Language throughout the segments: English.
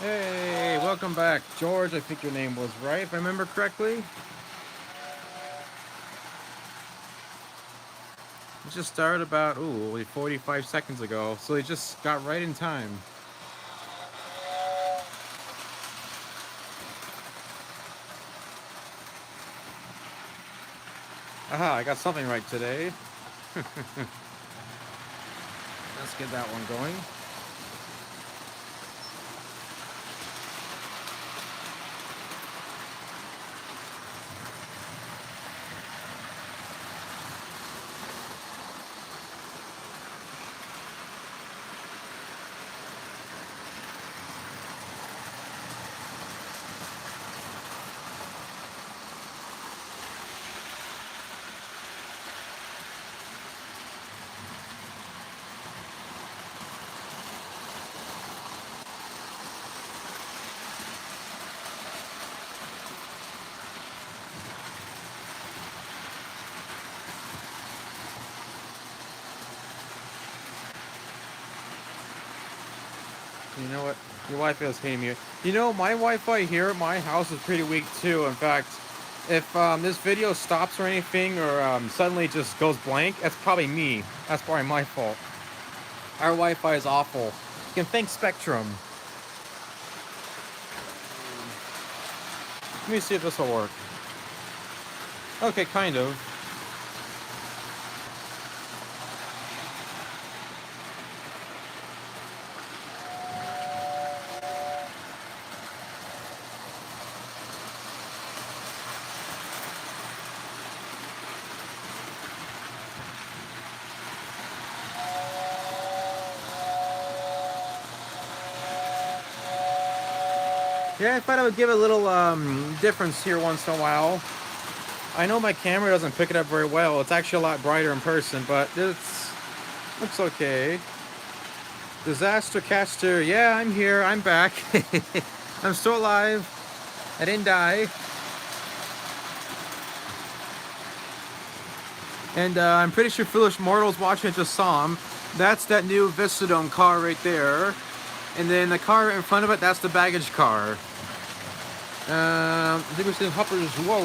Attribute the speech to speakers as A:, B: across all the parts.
A: Hey, welcome back. George, I think your name was right, if I remember correctly. It just started about, only 45 seconds ago, so they just got right in time. Aha, I got something right today. Let's get that one going. You know what? Your Wi-Fi is hating me. You know, my Wi-Fi here at my house is pretty weak too. In fact, if this video stops or anything, or suddenly just goes blank, that's probably me. That's probably my fault. Our Wi-Fi is awful. You can thank Spectrum. Let me see if this will work. Okay, kind of. Yeah, I thought I would give a little difference here once in a while. I know my camera doesn't pick it up very well. It's actually a lot brighter in person, but it's looks okay. Disaster Caster, yeah, I'm here. I'm back. I'm still alive. I didn't die. And I'm pretty sure Foolish Mortals watching it just saw him. That's that new Vistadome car right there. And then the car in front of it, that's the baggage car. I think we're seeing hoppers. Whoa.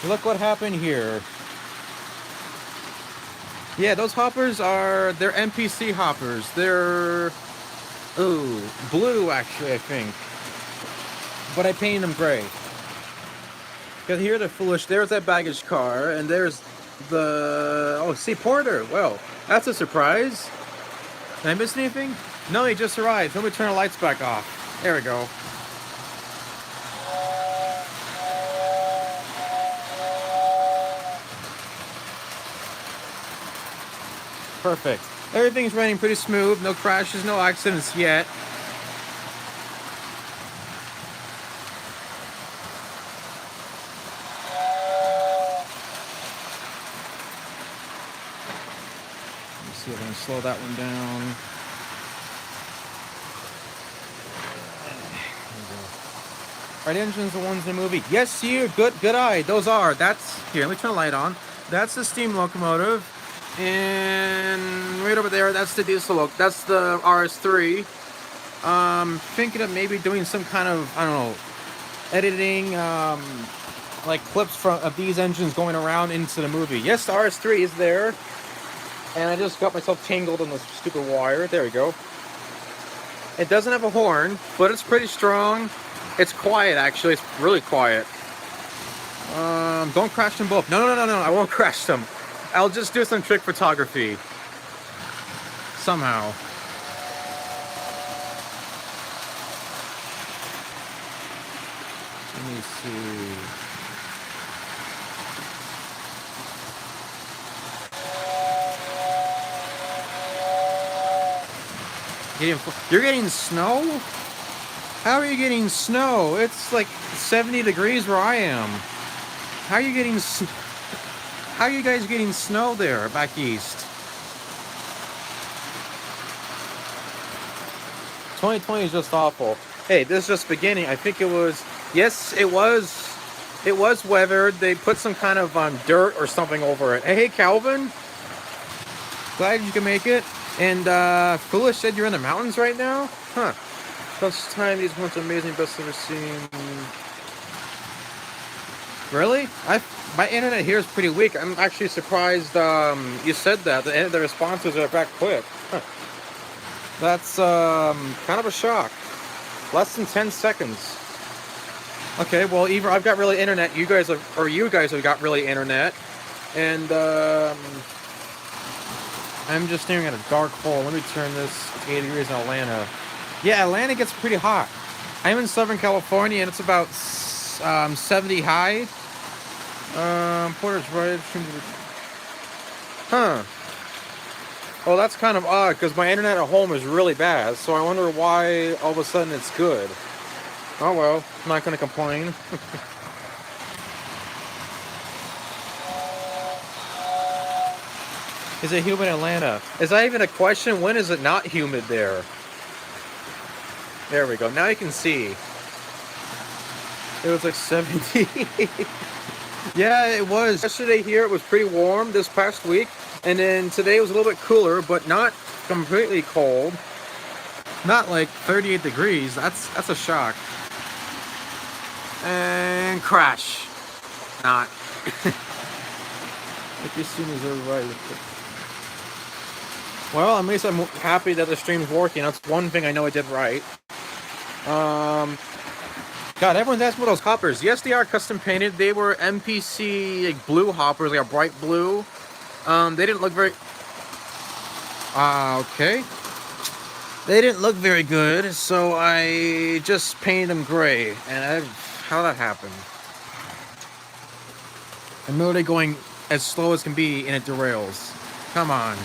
A: Look what happened here. Yeah, those hoppers they're NPC hoppers. They're, blue actually, I think. But I painted them gray. Because here they're foolish. There's that baggage car, and there's the, see, Porter. Well, that's a surprise. Did I miss anything? No, he just arrived. Let me turn the lights back off. There we go. Perfect. Everything's running pretty smooth. No crashes, no accidents yet. Let me see if I can slow that one down. Are the engines the ones in the movie? Yes, you. Good eye. Those are. That's here. Let me turn the light on. That's the steam locomotive, and right over there, that's the diesel loc. That's the RS3. Thinking of maybe doing some kind of, I don't know, editing, like clips of these engines going around into the movie. Yes, the RS3 is there, and I just got myself tangled in this stupid wire. There we go. It doesn't have a horn, but it's pretty strong. It's quiet, actually. It's really quiet. Don't crash them both. No. I won't crash them. I'll just do some trick photography. Somehow. Let me see. You're getting snow? How are you getting snow? It's like 70 degrees where I am. How are you getting How are you guys getting snow there back east? 2020 is just awful. Hey, this is just beginning. I think it was, yes, it was weathered. They put some kind of dirt or something over it. Hey, Calvin. Glad you can make it. And Foolish said you're in the mountains right now? Huh. First time these ones amazing, best ever seen. Really? My internet here is pretty weak. I'm actually surprised you said that. The responses are back quick. Huh. That's kind of a shock. Less than 10 seconds. Okay, well, either I've got really internet, you guys have got really internet, and I'm just staring at a dark hole. Let me turn this. It's 80 degrees in Atlanta. Yeah, Atlanta gets pretty hot. I'm in Southern California, and it's about 70 high. Porter's right. Huh. Well, that's kind of odd, because my internet at home is really bad, so I wonder why all of a sudden it's good. Oh well, I'm not going to complain. Is it humid in Atlanta? Is that even a question? When is it not humid there? There we go. Now you can see. It was like 70. Yeah, it was. Yesterday here it was pretty warm this past week. And then today it was a little bit cooler, but not completely cold. Not like 38 degrees. That's a shock. And crash. Not. Like you see is everybody. Well, at least I'm happy that the stream's working. That's one thing I know I did right. God, everyone's asking about those hoppers. Yes, they are custom painted. They were MPC like blue hoppers, like a bright blue. They didn't look very. Okay. They didn't look very good, so I just painted them gray. And how that happened? I'm literally going as slow as can be, and it derails. Come on.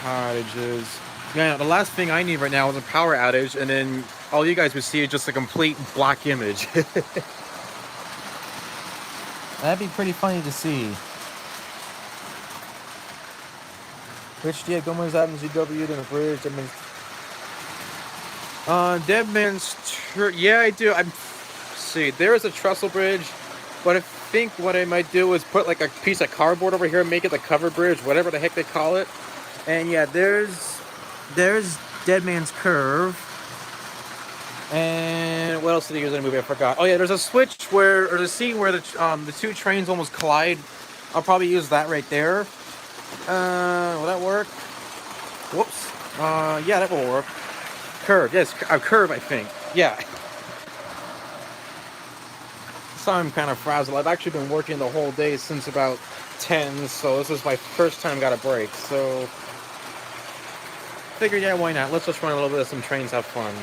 A: Power outages. Yeah, the last thing I need right now is a power outage, and then all you guys would see is just a complete black image. That'd be pretty funny to see. Rich D, Gomez Adams, ZW, then a bridge. Yeah, I do. See, there is a trestle bridge, but I think what I might do is put like a piece of cardboard over here and make it the cover bridge, whatever the heck they call it. And yeah, there's Dead Man's Curve. And what else did he use in the movie? I forgot. Oh yeah, there's a switch or the scene where the two trains almost collide. I'll probably use that right there. Will that work? Whoops. Yeah, that will work. Curve, yes, a curve, I think. Yeah. So I'm kind of frazzled. I've actually been working the whole day since about 10, so this is my first time got a break. So figured, yeah, why not? Let's just run a little bit of some trains, have fun.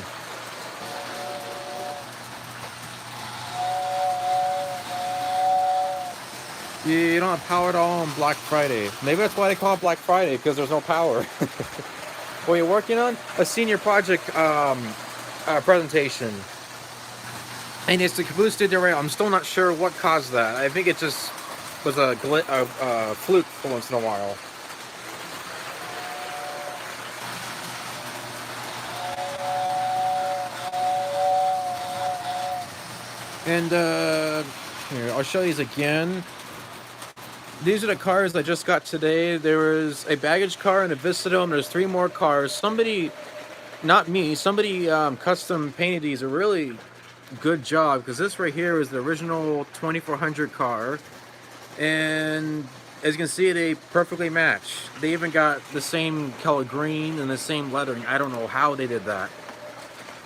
A: You don't have power at all on Black Friday. Maybe that's why they call it Black Friday, because there's no power. What are you working on? A senior project presentation. And it's the caboose did derail. I'm still not sure what caused that. I think it just was a fluke for once in a while. And here, I'll show you these again. These are the cars I just got today. There was a baggage car and a Vistadome. There's 3 more cars. Somebody, not me, somebody custom painted these a really good job, because this right here is the original 2400 car. And as you can see, they perfectly match. They even got the same color green and the same lettering. I don't know how they did that.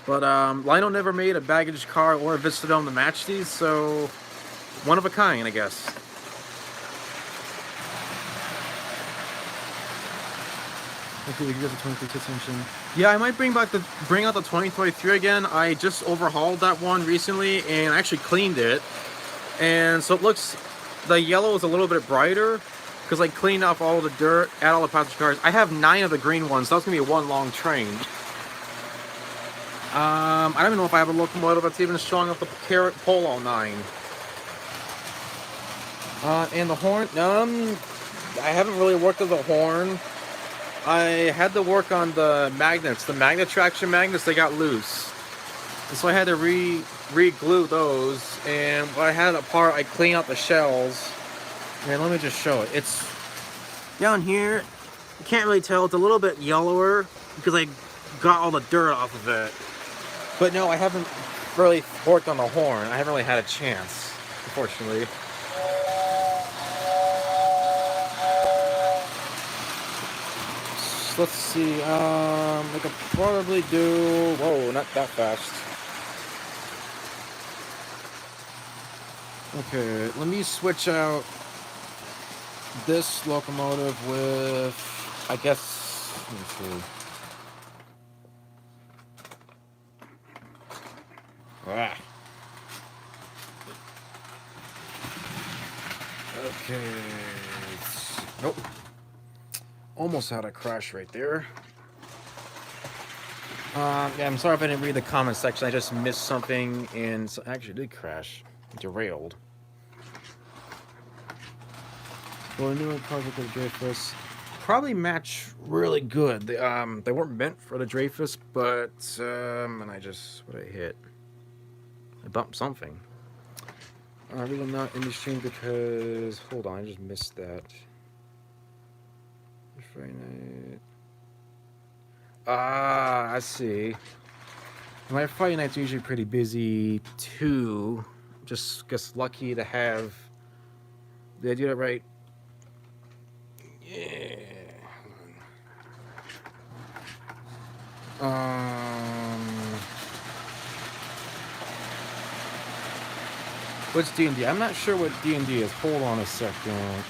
A: But Lionel never made a baggage car or a Vistadome to match these, so one of a kind, I guess. Okay, we can get the 23 extension. Yeah, I might bring out the 2023 again. I just overhauled that one recently and actually cleaned it. And so it looks, the yellow is a little bit brighter because I cleaned off all the dirt, add all the passenger cars. I have 9 of the green ones, so that's gonna be one long train. I don't even know if I have a locomotive that's even strong enough to pull all 9. And the horn, I haven't really worked with the horn. I had to work on the magnets. The magnet traction magnets, they got loose. And so I had to re-glue those. And when I had it apart, I cleaned out the shells. Here, let me just show it. It's down here. You can't really tell. It's a little bit yellower because I got all the dirt off of it. But no, I haven't really worked on the horn. I haven't really had a chance, unfortunately. Let's see. I could probably do. Whoa, not that fast. Okay, let me switch out this locomotive with, I guess. Let me see. Ah. Okay. Nope. Almost had a crash right there. Yeah, I'm sorry if I didn't read the comment section. I just missed something and actually did crash. Derailed. Well, I knew a car with the Dreyfus probably match really good. They weren't meant for the Dreyfus, but and I just what I hit. I bumped something. I really not in the stream because hold on, I just missed that. Friday night. Ah, I see. My Friday night's usually pretty busy too. Just lucky to have. Did I do that right? Yeah. What's D&D? I'm not sure what D&D is. Hold on a second.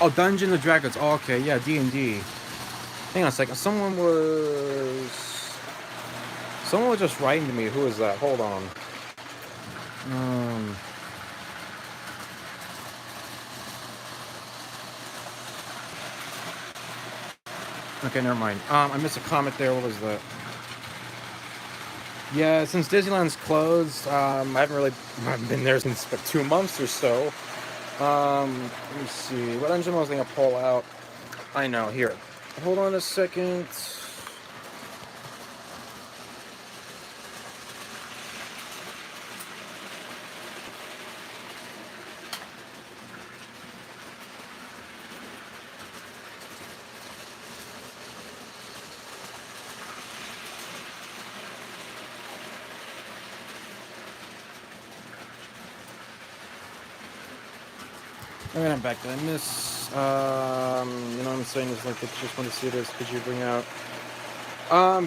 A: Oh, Dungeons and Dragons. Oh, okay, yeah, D&D. Hang on a second. Someone was just writing to me. Who is that? Hold on. Okay, never mind. I missed a comment there. What was that? Yeah, since Disneyland's closed, I haven't been there since like 2 months or so. Let me see. What engine was I gonna pull out? I know. Here. Hold on a second. Alright, I'm back. Did I miss, you know what I'm saying? It's like, I just want to see this. Could you bring out,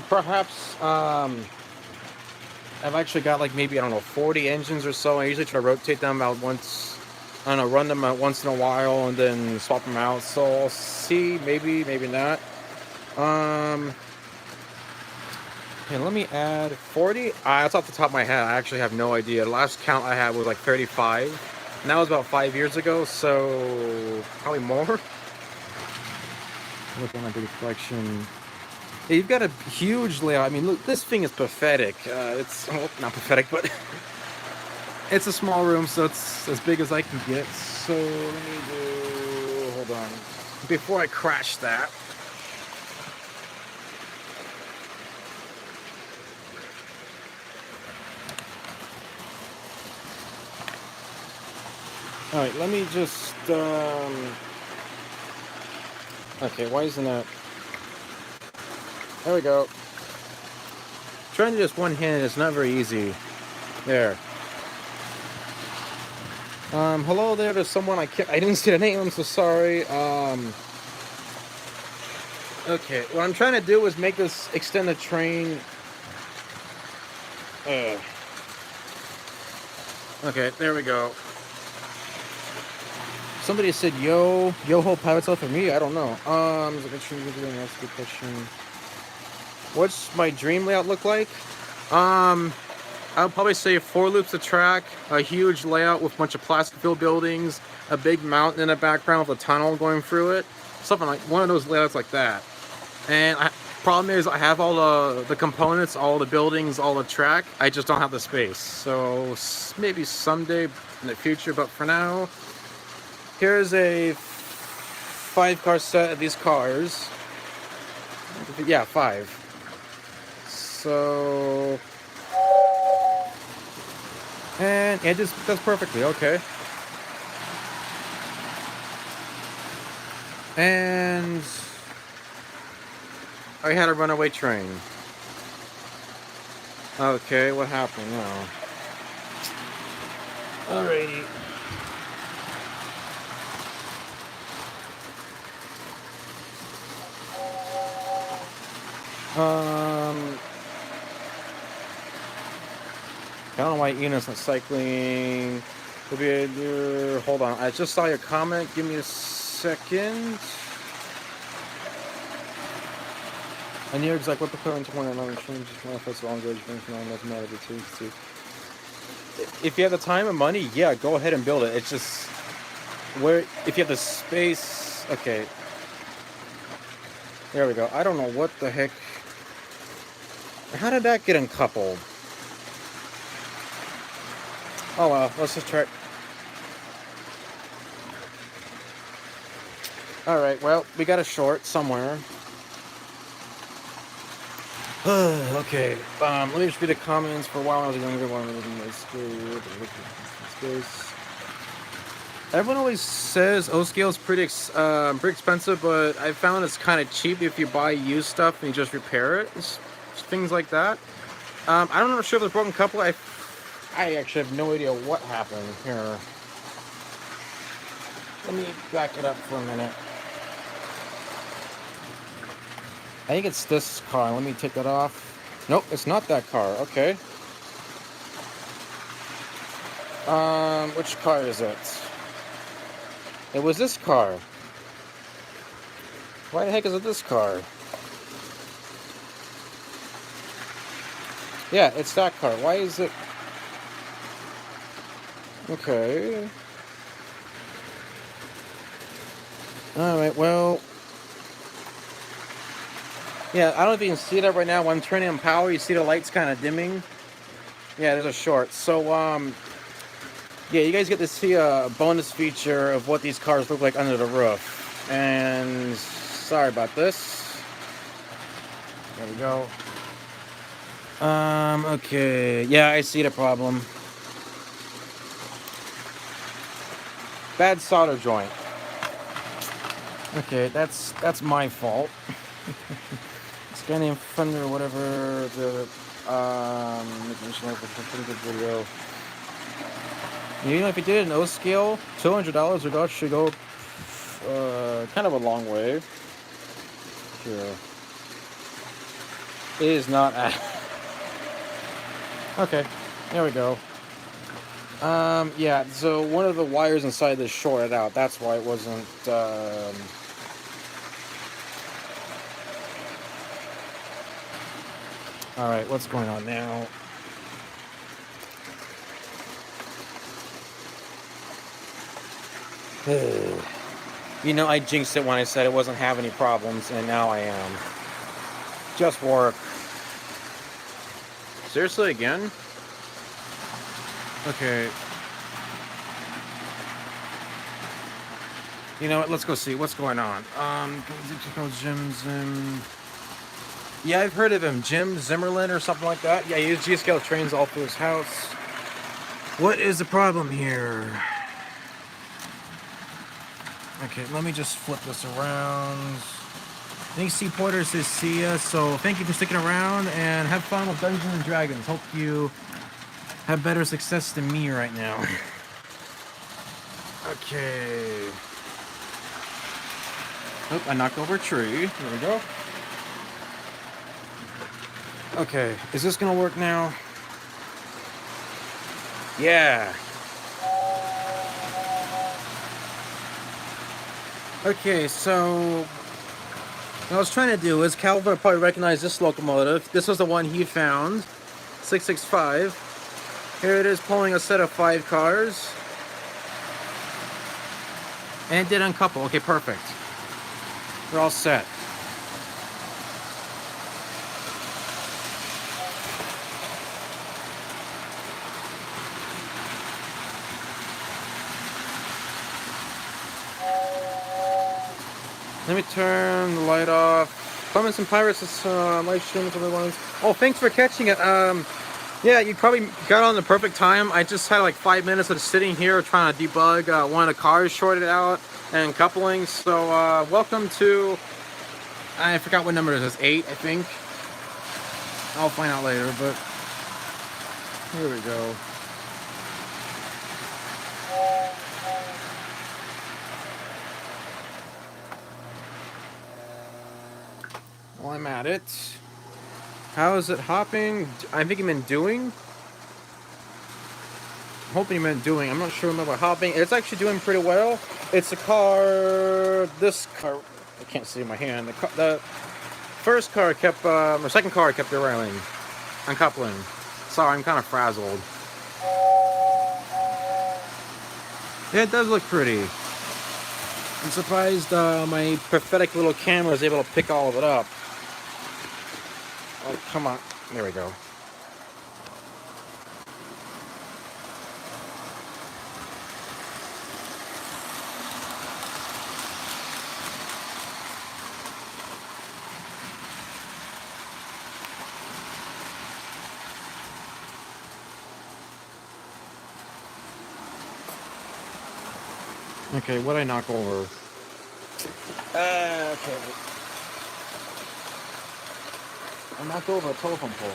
A: perhaps, I've actually got like maybe, I don't know, 40 engines or so. I usually try to rotate them out once, I don't know, run them out once in a while and then swap them out. So I'll see, maybe not. Okay, let me add 40. That's off the top of my head. I actually have no idea. The last count I had was like 35. And that was about 5 years ago, so probably more. Look at my big collection. Yeah, you've got a huge layout. I mean, look, this thing is pathetic. It's well, not pathetic, but it's a small room, so it's as big as I can get. So let me do. Hold on. Before I crash that. Alright, let me just, okay, why isn't that? There we go. Trying to just one-handed is not very easy. There. Hello there to someone I didn't see the name, I'm so sorry. Okay, what I'm trying to do is make this extended train, okay, there we go. Somebody said, yo-ho, pirates out for me? I don't know. What's my dream layout look like? I would probably say 4 loops of track, a huge layout with a bunch of plastic-filled buildings, a big mountain in the background with a tunnel going through it. Something like one of those layouts like that. And problem is, I have all the components, all the buildings, all the track. I just don't have the space. So maybe someday in the future, but for now, here's a 5-car set of these cars. Yeah, 5. so... And it just does perfectly, okay. And... I had a runaway train. Okay, what happened now? Alrighty. I don't know why Ian's not cycling. Hold on, I just saw your comment. Give me a second. I knew exactly what the current 29 changes manifest longer doesn't matter to. If you have the time and money, yeah, go ahead and build it. It's just where if you have the space. Okay, there we go. I don't know what the heck. How did that get uncoupled? Oh well, let's just try. All right, well, we got a short somewhere. Okay, let me just read the comments. For a while I was younger, one in my space. Everyone always says O-scale is pretty expensive, but I found it's kind of cheap if you buy used stuff and you just repair it. Things like that. I'm not sure if it's a broken couple. I actually have no idea what happened here. Let me back it up for a minute. I think it's this car. Let me take that off. Nope, it's not that car. Okay. Which car is it? It was this car. Why the heck is it this car? Yeah, it's that car. Why is it... Okay. Alright, well... Yeah, I don't know if you can see that right now. When I'm turning on power, you see the lights kind of dimming. Yeah, there's a short. So, yeah, you guys get to see a bonus feature of what these cars look like under the roof. And sorry about this. There we go. Okay. Yeah, I see the problem. Bad solder joint. Okay, that's my fault. Scanning Thunder or whatever the video. You know, if you did an O scale, $200 would actually go kind of a long way. Here. It is not okay, there we go. Yeah, so one of the wires inside this shorted out. That's why it wasn't Alright, what's going on now? You know, I jinxed it when I said it wasn't having any problems, and now I am. Just work. Seriously, again? Okay. You know what, let's go see what's going on. Yeah, I've heard of him. Jim Zimmerlin or something like that. Yeah, he uses G-scale trains all through his house. What is the problem here? Okay, let me just flip this around. I think C. Porter says see ya. So thank you for sticking around and have fun with Dungeons and Dragons. Hope you have better success than me right now. Okay. Oh, I knocked over a tree. There we go. Okay, is this gonna work now? Yeah. Okay, so what I was trying to do is Calvin probably recognized this locomotive. This was the one he found, 665. Here it is pulling a set of 5 cars. And it did uncouple. Okay, perfect. We're all set. Let me turn the light off. Clements and Pirates is live streaming for the ones. Oh, thanks for catching it. Yeah, you probably got on the perfect time. I just had like 5 minutes of sitting here trying to debug one of the cars shorted out and coupling. So welcome to, I forgot what number it is. 8, I think. I'll find out later, but here we go. Well, I'm at it. How is it hopping? I think you meant doing. I'm hoping you meant doing. I'm not sure about hopping. It's actually doing pretty well. It's a car. This car. I can't see my hand. The first car kept. Or second car kept derailing. Uncoupling. Sorry, I'm kind of frazzled. Yeah, it does look pretty. I'm surprised my pathetic little camera is able to pick all of it up. Oh, come on. There we go. Okay, what'd I knock over? Okay. I knocked over a telephone pole.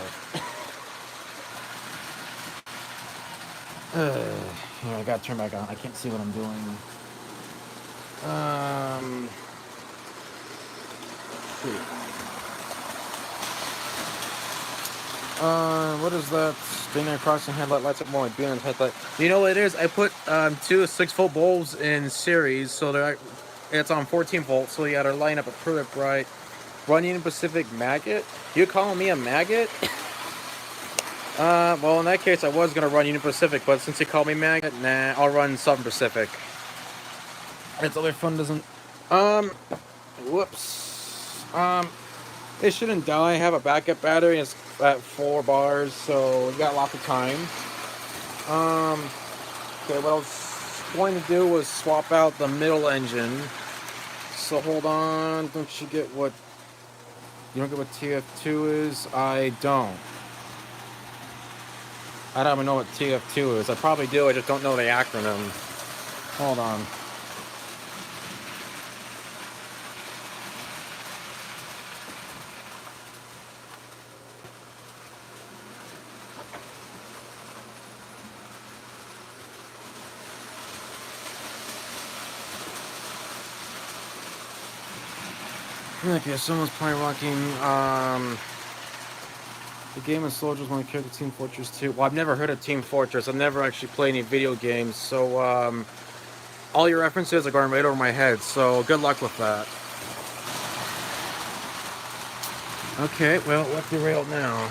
A: Here, I gotta turn back on. I can't see what I'm doing. What is that? Binary crossing headlight lights up more like being headlight. You know what it is? I put 2 6-volt bulbs in series, so it's on 14 volts, so you gotta line up a pretty bright. Run Union Pacific maggot? You calling me a maggot? Well, in that case, I was gonna run Union Pacific, but since you called me maggot, nah, I'll run Southern Pacific. Its other fun doesn't. Whoops. It shouldn't die. I have a backup battery. It's at 4 bars, so we got lots of time. Okay, what I was going to do was swap out the middle engine. So hold on. Don't you get what? You don't get what TF2 is? I don't. I don't even know what TF2 is. I probably do. I just don't know the acronym. Hold on. Okay, someone's probably rocking, the game of soldiers when I carry the Team Fortress 2. Well, I've never heard of Team Fortress. I've never actually played any video games, so, all your references are going right over my head, so good luck with that. Okay, well, what derailed now?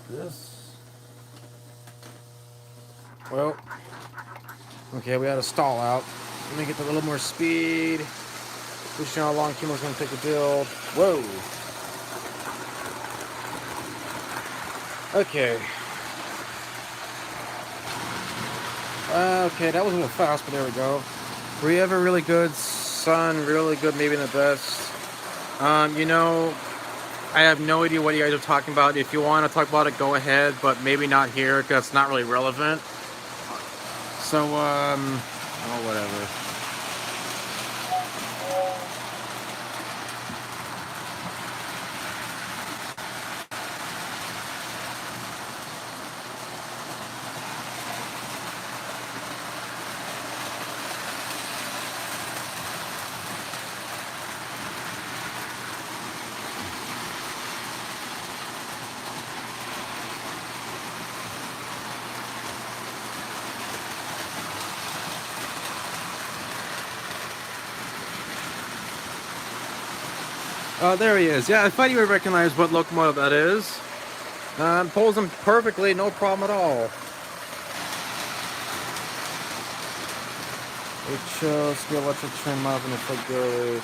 A: This? Well... Okay, we had a stall out. Let me get a little more speed. Pushing how long Kimo's gonna take the build. Whoa. Okay. Okay, that was a little fast, but there we go. Were you ever really good, son? Really good, maybe the best. You know, I have no idea what you guys are talking about. If you want to talk about it, go ahead, but maybe not here because it's not really relevant. So, oh, whatever. Oh, there he is. Yeah, I thought you would recognize what locomotive that is. Pulls them perfectly, no problem at all. HO, electric trim up in the February.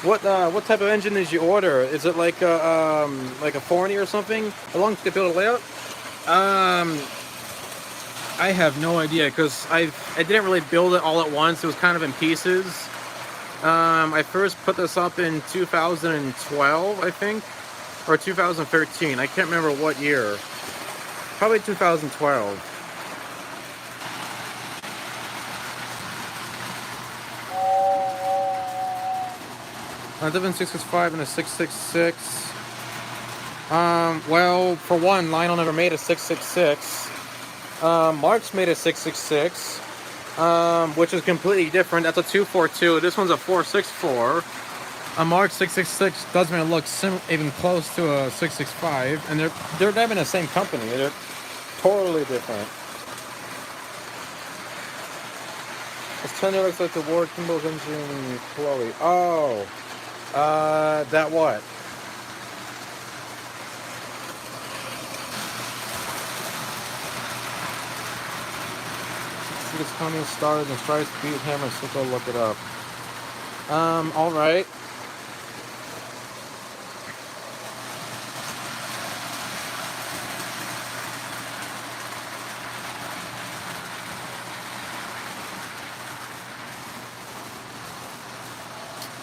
A: What type of engine did you order? Is it like a 40 or something? How long did you build a layout? I have no idea because I didn't really build it all at once. It was kind of in pieces. I first put this up in 2012, I think, or 2013. I can't remember what year. Probably 2012. A different 665 and a 666. Well, for one, Lionel never made a 666. Mark's made a 666, which is completely different. That's a 242. This one's a 464. A Mark 666 doesn't even look even close to a 665, and they're not even the same company. They're totally different. This tender looks like the Ward Kimball's engine Chloe. Oh, that what? This coming started and tries to beat him, so go look it up. All right.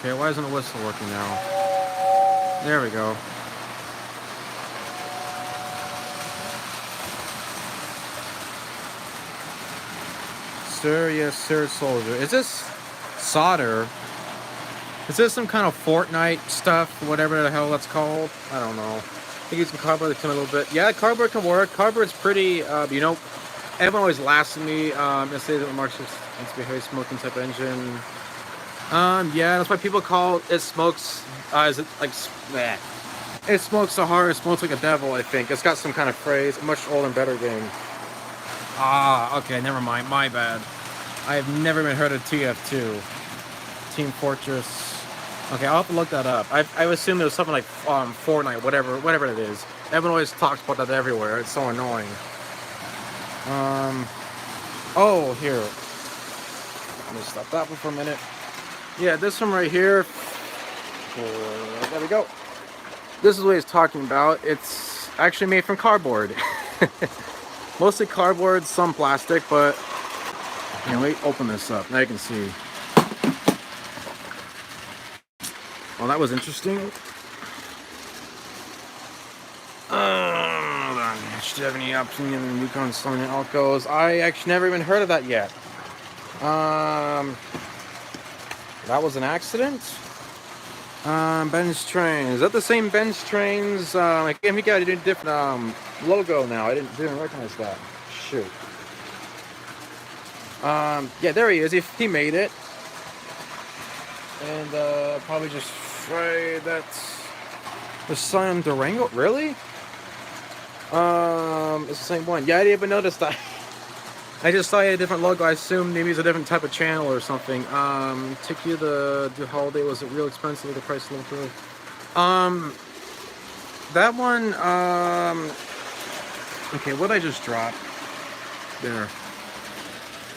A: Okay, why isn't the whistle working now? There we go. Sir, yes, sir, soldier. Is this solder? Is this some kind of Fortnite stuff? Whatever the hell that's called? I don't know. I think use some cardboard to a little bit. Yeah, cardboard can work. Cardboard's pretty, you know, everyone always laughs at me. They say that Mark's just needs to be a heavy smoking type engine. Yeah, that's why people call it smokes, is it like, bleh. It smokes so hard, it smokes like a devil, I think. It's got some kind of phrase, a much older and better game. Ah, okay, never mind, my bad. I have never even heard of TF2. Team Fortress. Okay, I'll have to look that up. I assume there's something like Fortnite, whatever it is. Everyone always talks about that everywhere. It's so annoying. Oh, here. Let me stop that one for a minute. Yeah, this one right here. There we go. This is what he's talking about. It's actually made from cardboard. Mostly cardboard, some plastic, but you know, let me open this up. Now you can see. Well, that was interesting. Hold on. Should you have any opinion on Yukon Stone and Alcos? I actually never even heard of that yet. That was an accident. Ben's Trains. Is that the same Ben's Trains? I think we got a different logo now. I didn't recognize that. Shoot. Yeah, there he is. He made it. And probably just right. That's the Sun Durango. Really? It's the same one. Yeah, I didn't even notice that. I just saw a different logo. I assumed maybe it's a different type of channel or something. Took you the holiday. Was it real expensive? The price looked good. That one. Okay, what I just dropped there.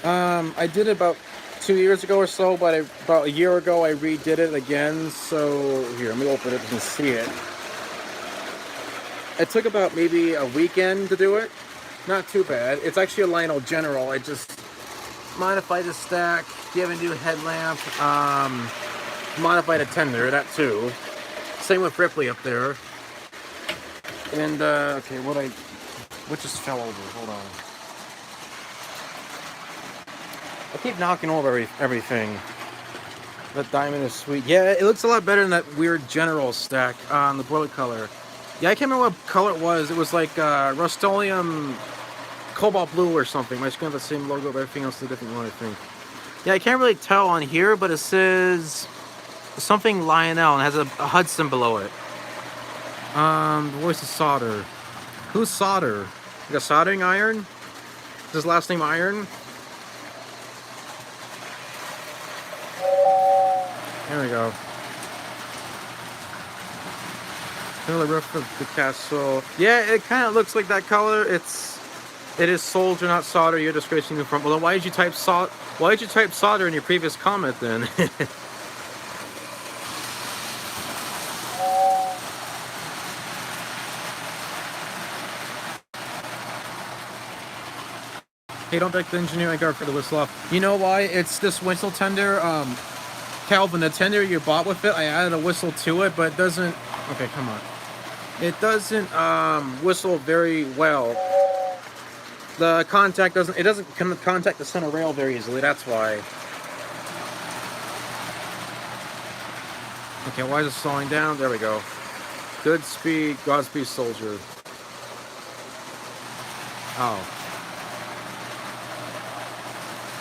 A: I did it about 2 years ago or so, but about a year ago I redid it again. So here, let me open it. You can see it. It took about maybe a weekend to do it. Not too bad. It's actually a Lionel General. I just modified the stack, gave a new headlamp, modified a tender, that too. Same with Ripley up there. And okay, what just fell over? Hold on. I keep knocking over everything. That diamond is sweet. Yeah, it looks a lot better than that weird General stack on the bullet color. Yeah, I can't remember what color it was. It was like Rust-Oleum Cobalt Blue or something. My screen has the same logo, but everything else is a different one, I think. Yeah, I can't really tell on here, but it says something Lionel and has a Hudson below it. The voice of Solder. Who's Solder? Like a soldering iron? Is his last name Iron? There we go. The roof of the castle. Yeah, it kind of looks like that color. It is soldier, not solder. You're disgracing the front. Well, then why did you type solder in your previous comment then? Hey, don't take the engineering guard for the whistle off. You know why? It's this whistle tender, Calvin, the tender you bought with it, I added a whistle to it, but it doesn't... Okay, come on. It doesn't, whistle very well. The contact doesn't... It doesn't contact the center rail very easily, that's why. Okay, why is it slowing down? There we go. Good speed, Godspeed soldier. Oh.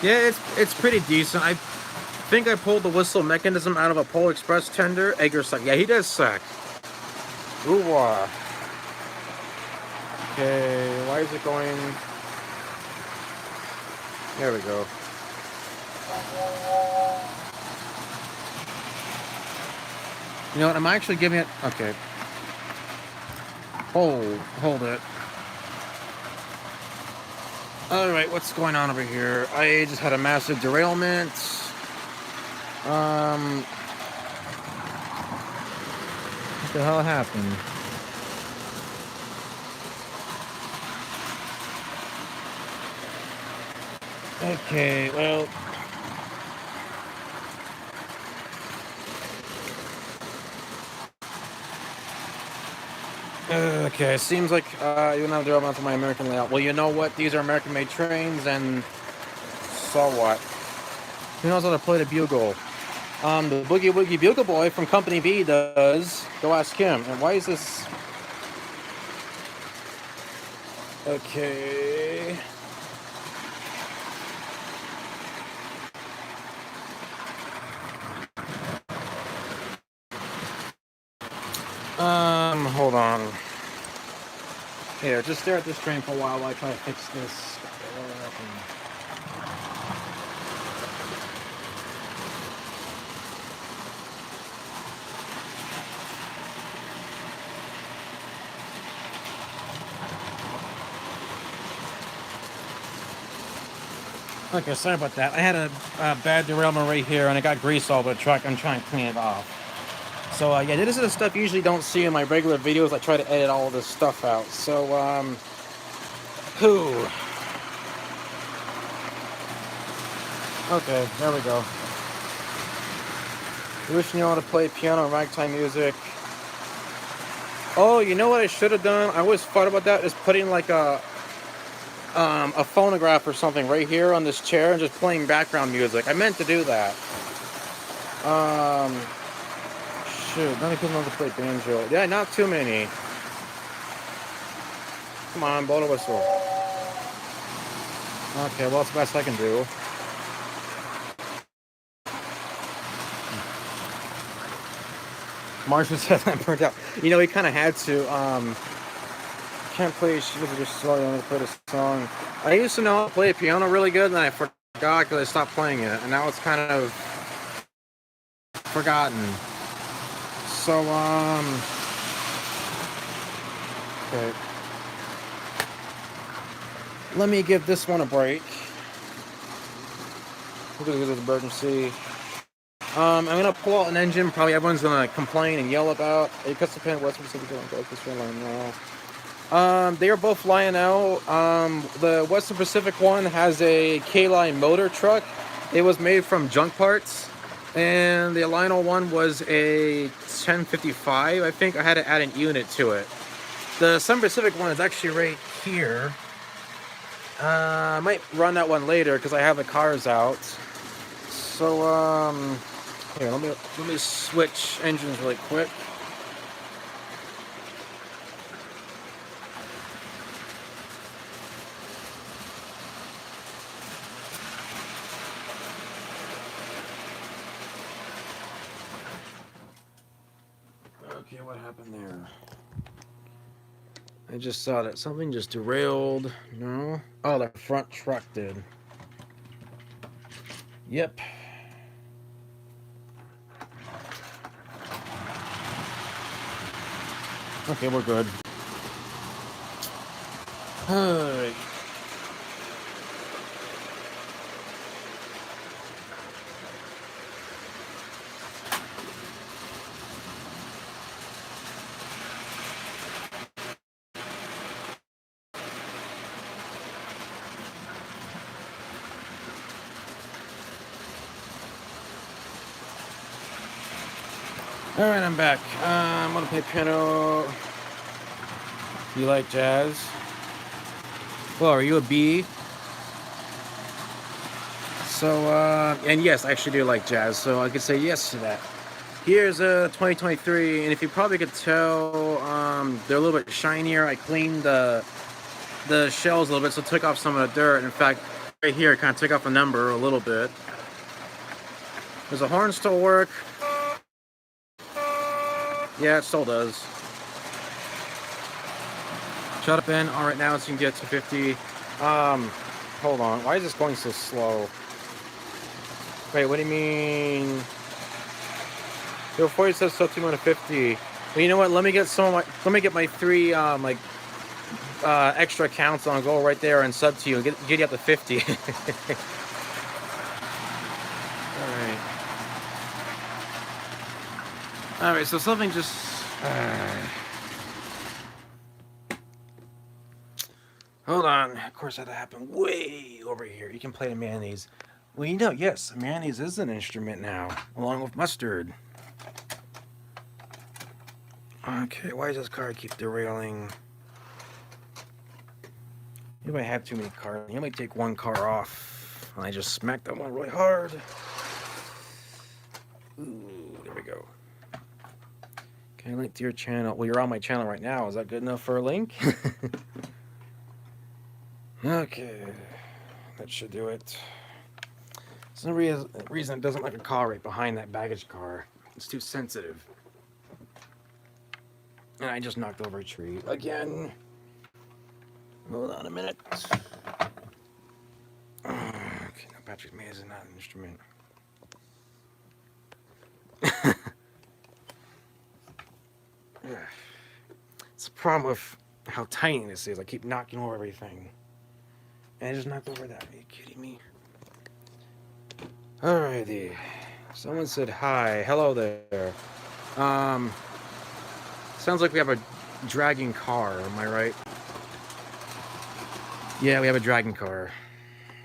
A: Yeah, it's pretty decent. I think I pulled the whistle mechanism out of a Polar Express tender. Edgar suck. Yeah, he does suck. Ooh-wah. Okay, why is it going... There we go. You know what, I'm actually giving it... Okay. Hold it. Alright, what's going on over here? I just had a massive derailment. What the hell happened? Okay, well... Okay, seems like you don't have derailment for my American layout. Well, you know what? These are American-made trains, and so what? Who knows how to play the bugle? The Boogie Woogie Bugle Boy from Company B does. Go ask him. And why is this... Okay... Hold on. Here, just stare at this train for a while I try to fix this. Okay, sorry about that. I had a bad derailment right here, and I got grease all over the truck. I'm trying to clean it off. So, yeah, this is the stuff you usually don't see in my regular videos. I try to edit all of this stuff out. So, Okay, there we go. You wish you knew how to play piano and ragtime music. Oh, you know what I should have done? I always thought about that, is putting like a phonograph or something right here on this chair and just playing background music. I meant to do that. Shoot, not many people know how to play banjo. Yeah, not too many. Come on, blow the whistle. Okay, well, that's the best I can do. Marshall said that burnt out. You know, he kind of had to. Can't play. She was just slowly on to play the song. I used to know how to play piano really good, and then I forgot because I stopped playing it, and now it's kind of forgotten. So, okay. Let me give this one a break. Because of the emergency. I'm gonna pull out an engine. Probably everyone's gonna complain and yell about. A custom paint West Pacific now. They are both Lionel. The Western Pacific one has a K-line motor truck. It was made from junk parts. And the Lionel one was a 1055, I think. I had to add an unit to it. The Sun Pacific one is actually right here. I might run that one later because I have the cars out. So, here, let me switch engines really quick. Okay, what happened there? I just saw that something just derailed. No? Oh, the front truck did. Yep. Okay, we're good. Alright. Alright, I'm back. I'm gonna play piano. You like jazz? Well, are you a B? So, and yes, I actually do like jazz, so I could say yes to that. Here's a 2023, and if you probably could tell, they're a little bit shinier. I cleaned the shells a little bit, so took off some of the dirt. In fact, right here, kind of took off a number a little bit. Does the horn still work? Yeah, it still does. Shut up, Ben. All right, now so you can get to 50. Hold on. Why is this going so slow? Wait, what do you mean? Before you said so 250. Well, you know what? Let me get some of my. Let me get my 3 extra accounts on. Go right there and sub to you. Get you up to 50. All right. So something just. Hold on. Of course, that happened way over here. You can play the mayonnaise. Well, you know, yes, mayonnaise is an instrument now, along with mustard. Okay, why does this car keep derailing? You might have too many cars. You might take one car off. And I just smacked that one really hard. Ooh, there we go. Can I link to your channel? Well, you're on my channel right now. Is that good enough for a link? Okay, that should do it. There's no reason it doesn't like a car right behind that baggage car. It's too sensitive. And I just knocked over a tree again. Hold on a minute. Okay, now Patrick's maze is not an instrument. It's a problem with how tiny this is. I keep knocking over everything. And I just knocked over that. Are you kidding me? Alrighty. Someone said hi. Hello there. Sounds like we have a dragging car. Am I right? Yeah, we have a dragging car.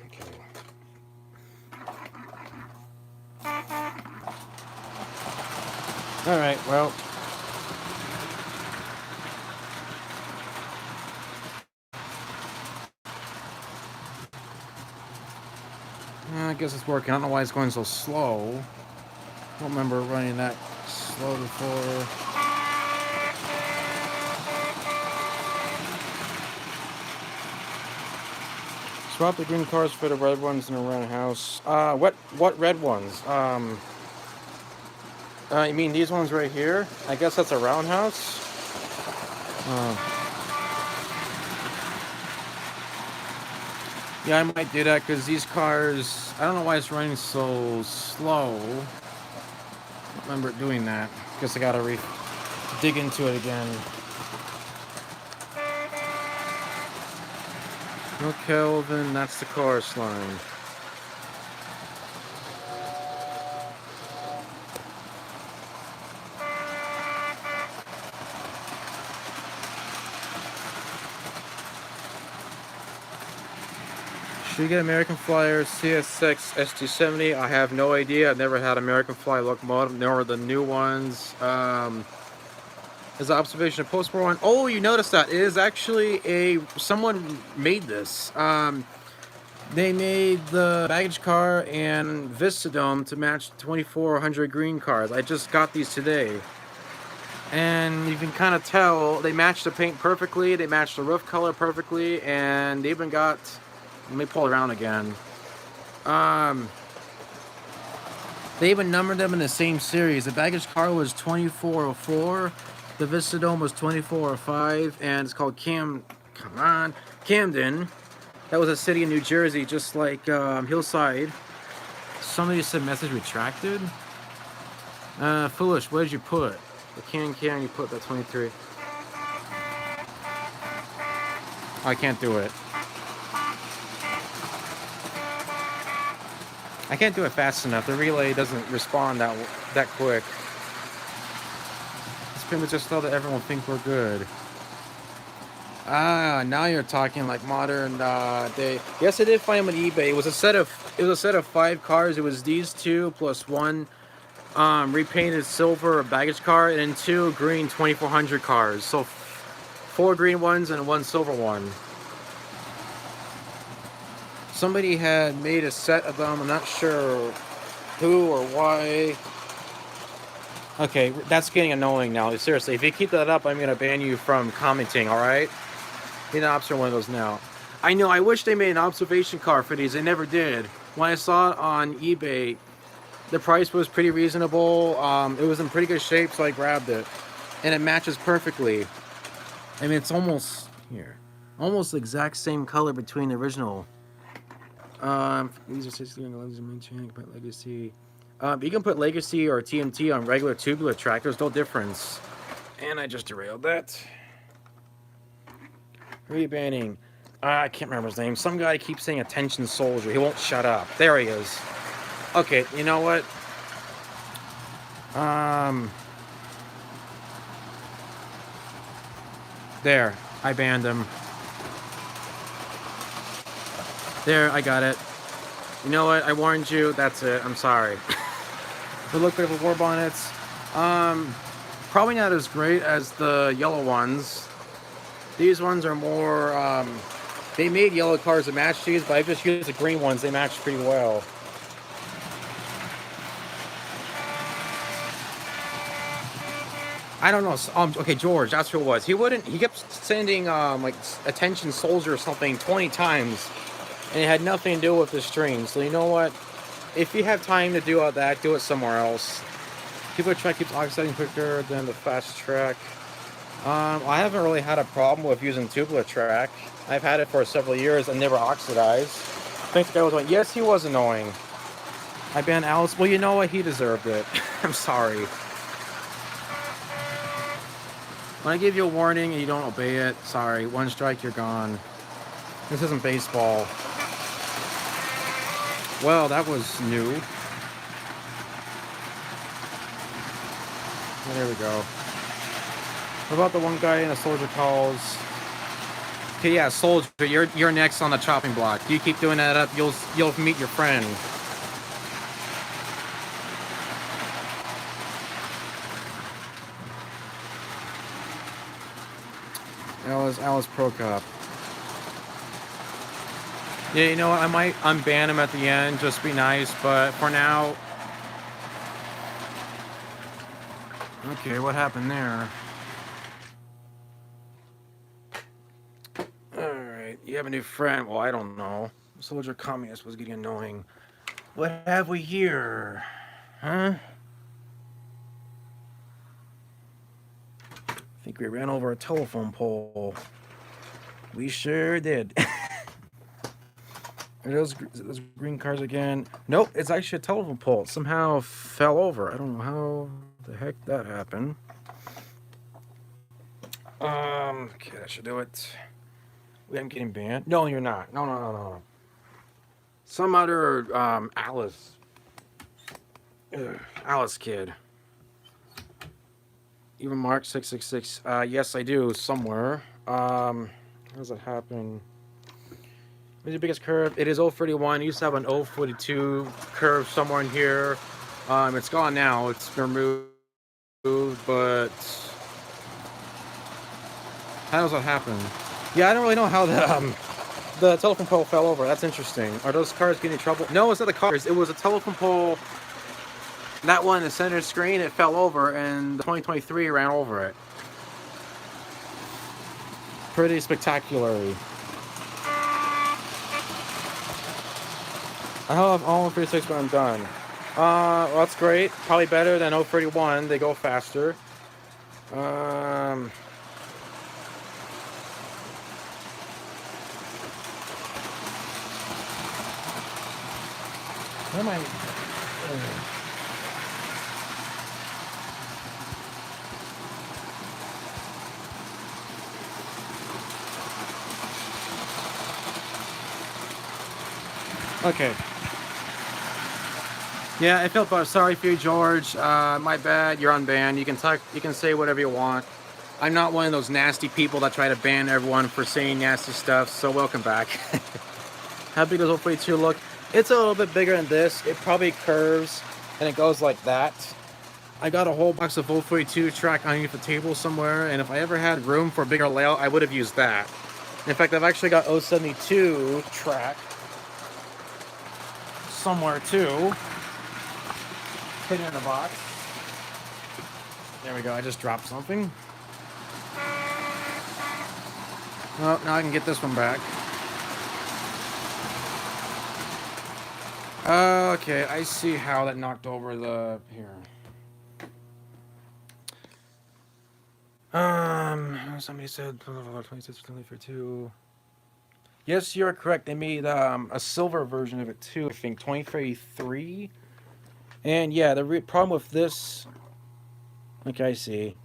A: Okay. Alright, well. I guess it's working. I don't know why it's going so slow. I don't remember running that slow before. Swap the green cars for the red ones in a roundhouse. What red ones? You mean these ones right here? I guess that's a roundhouse. Yeah, I might do that because these cars, I don't know why it's running so slow. I don't remember doing that. Guess I gotta dig into it again. No Kelvin, that's the chorus line. Should you get American Flyer CS6 S270? I have no idea. I've never had American Flyer locomotive, nor the new ones. As an observation of post-war one. Oh, you noticed that. It is actually someone made this. They made the baggage car and Vistadome to match 2400 green cars. I just got these today. And you can kind of tell they match the paint perfectly, they match the roof color perfectly, and they even got, let me pull around again. They even numbered them in the same series. The baggage car was 2404, the Vistadome was 2405, and it's called Camden. That was a city in New Jersey, just like Hillside. Somebody said message retracted. Foolish, what did you put? The can you put that 23? Oh, I can't do it. I can't do it fast enough. The relay doesn't respond that quick. It's pretty much just so that everyone will think we're good. Ah, now you're talking like modern day. Yes, I did find them on eBay. It was a set of 5 cars. It was these 2 plus one repainted silver baggage car, and 2 green 2400 cars. So 4 green ones and 1 silver one. Somebody had made a set of them. I'm not sure who or why. Okay, that's getting annoying now. Seriously, if you keep that up, I'm gonna ban you from commenting. All right? Need an observe one of those now. I know. I wish they made an observation car for these. They never did. When I saw it on eBay, the price was pretty reasonable. It was in pretty good shape, so I grabbed it, and it matches perfectly. I mean, it's almost almost the exact same color between the original. These are 60 on the lenses and maintaining, but legacy. You can put legacy or TNT on regular tubular track. There's no difference. And I just derailed that. Rebanning. I can't remember his name. Some guy keeps saying attention soldier. He won't shut up. There he is. Okay, you know what? There. I banned him. There, I got it. You know what? I warned you. That's it. I'm sorry. We looked at the war bonnets. Probably not as great as the yellow ones. These ones are more, they made yellow cars to match these, but I just used the green ones. They match pretty well. I don't know. Okay, George, that's who it was. He kept sending, like, attention soldier or something 20 times. And it had nothing to do with the stream. So you know what? If you have time to do all that, do it somewhere else. Tubular track keeps oxidizing quicker than the fast track. I haven't really had a problem with using tubular track. I've had it for several years and never oxidized. I think the guy was like, yes, he was annoying. I banned Alice. Well, you know what? He deserved it. I'm sorry. When I give you a warning and you don't obey it, sorry. 1 strike, you're gone. This isn't baseball. Well, that was new. Well, there we go. What about the one guy in a soldier calls? Okay, yeah, soldier, you're next on the chopping block. You keep doing that up, you'll meet your friend. Alice Prokop. Yeah, you know what? I might unban him at the end, just be nice, but for now... Okay, what happened there? Alright, you have a new friend. Well, I don't know. Soldier Communist was getting annoying. What have we here? Huh? I think we ran over a telephone pole. We sure did. Are those green cars again? Nope, it's actually a telephone pole. It somehow fell over. I don't know how the heck that happened. Okay, that should do it. Wait, I'm getting banned. No, you're not. No. Some other Alice kid. Even Mark 666. Yes, I do somewhere. How does that happen? What's your biggest curve? It is 031. I used to have an 042 curve somewhere in here. It's gone now. It's been removed, but how does that happen? Yeah, I don't really know how the telephone pole fell over. That's interesting. Are those cars getting in trouble? No, it's not the cars. It was a telephone pole. That one in the center screen, it fell over, and the 2023 ran over it. Pretty spectacularly. I have all 36, but I'm done. Well, that's great. Probably better than 031. They go faster. Where am I? Okay. Yeah, I felt sorry for you, George. My bad. You're unbanned. You can talk. You can say whatever you want. I'm not one of those nasty people that try to ban everyone for saying nasty stuff. So welcome back. How big does 042 look? It's a little bit bigger than this. It probably curves and it goes like that. I got a whole box of 042 track underneath the table somewhere, and if I ever had room for a bigger layout, I would have used that. In fact, I've actually got 072 track somewhere too, hidden in a box. There we go, I just dropped something. Oh, now I can get this one back. Okay, I see how that knocked over the... here. Somebody said 26 for 2. Yes, you're correct. They made a silver version of it too. I think 2033. And yeah, the problem with this, like I see,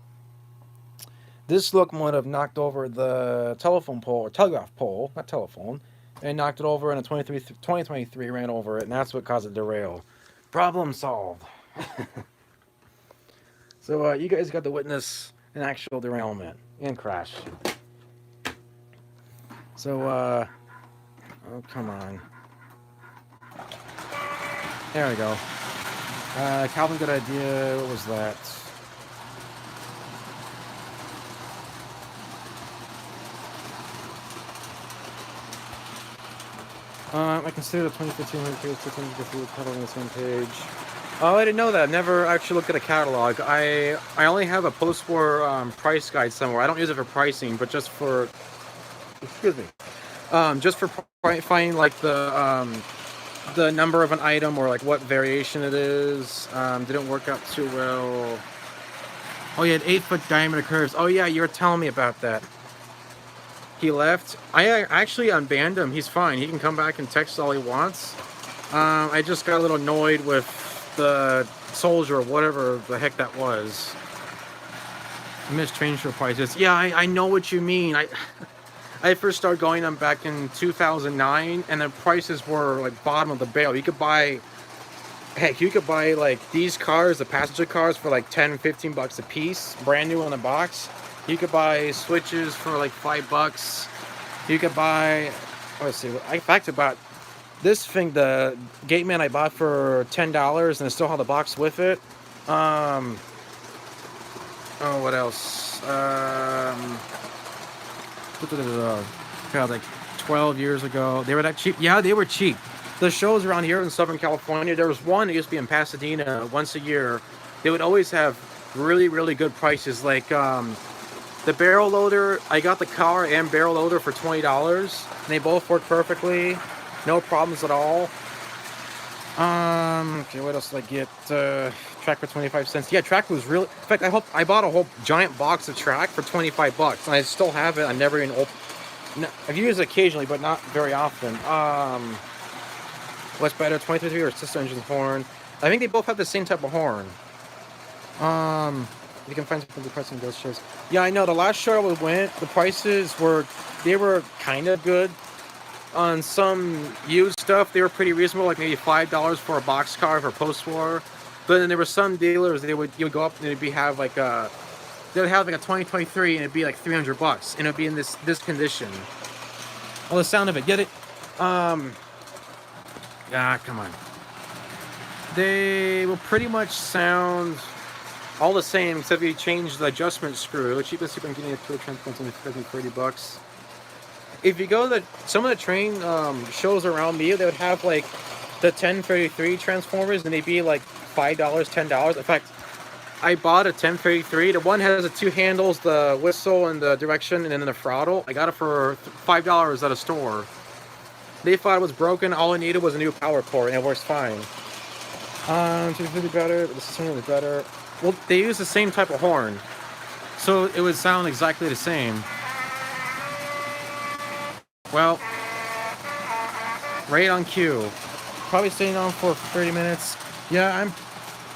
A: this locomotive knocked over the telephone pole or telegraph pole, not telephone, and knocked it over. And a 2023 ran over it, and that's what caused it to derail. Problem solved. So you guys got to witness an actual derailment and crash. So, oh, come on. There we go. Calvin, good idea. What was that? I consider the 2015 catalog on the same page. Oh, I didn't know that. I've never actually looked at a catalog. I only have a post-war price guide somewhere. I don't use it for pricing, but just for... excuse me. Just for finding like the number of an item or like what variation it is. Didn't work out too well. Oh, you had 8-foot diameter curves. Oh yeah, you were telling me about that. He left. I actually unbanned him. He's fine. He can come back and text all he wants. I just got a little annoyed with the soldier or whatever the heck that was. Mistransfer prices. Yeah, I know what you mean. I first started going on back in 2009, and the prices were like bottom of the barrel. You could buy, heck, you could buy like these cars, the passenger cars, for like 10-15 bucks a piece, brand new in the box. You could buy switches for like $5. You could buy, let's see, in fact, about this thing, the gate man I bought for $10, and I still have the box with it. Oh, what else? God, like 12 years ago. They were that cheap? Yeah, they were cheap. The shows around here in Southern California, there was one that used to be in Pasadena once a year. They would always have really, really good prices. Like the barrel loader, I got the car and barrel loader for $20. And they both work perfectly. No problems at all. Okay, what else did I get? Track for 25 cents. Yeah, track was really... in fact, I bought a whole giant box of track for 25 bucks. And I still have it. I never even opened... No, I've used it occasionally, but not very often. What's better, 23 or sister engine horn? I think they both have the same type of horn. You can find something depressing in those shows. Yeah, I know. The last show we went, the prices were... they were kind of good. On some used stuff, they were pretty reasonable, like maybe $5 for a boxcar for post-war. But then there were some dealers, you would go up and it'd have like a... they would have like a 2023 and it'd be like 300 bucks. And it'd be in this condition. Oh, the sound of it. Get it? Come on. They will pretty much sound all the same, except you change the adjustment screw. The cheapest you can get to a transport is only 30 bucks. If you go to some of the train shows around me, they would have like the 1033 transformers, and they'd be like $5, $10. In fact, I bought a 1033. The one has the two handles, the whistle and the direction, and then the throttle. I got it for $5 at a store. They thought it was broken. All I needed was a new power cord, and it works fine. It's really better. The system is better. Well, they use the same type of horn, so it would sound exactly the same. Well, right on cue. Probably staying on for 30 minutes. Yeah,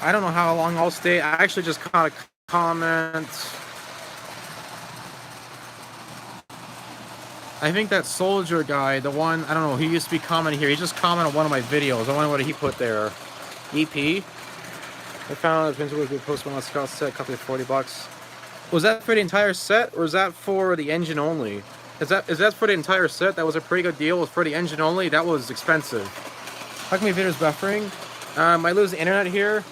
A: I don't know how long I'll stay. I actually just caught a comment. I think that soldier guy, the one, I don't know, he used to be commenting here. He just commented on one of my videos. I wonder what he put there. EP. I found it was a post on Scott set, copy of 40 bucks. Was that for the entire set, or is that for the engine only? Is that for the entire set? That was a pretty good deal. For the engine only, that was expensive. How come my video's buffering? I lose the internet here.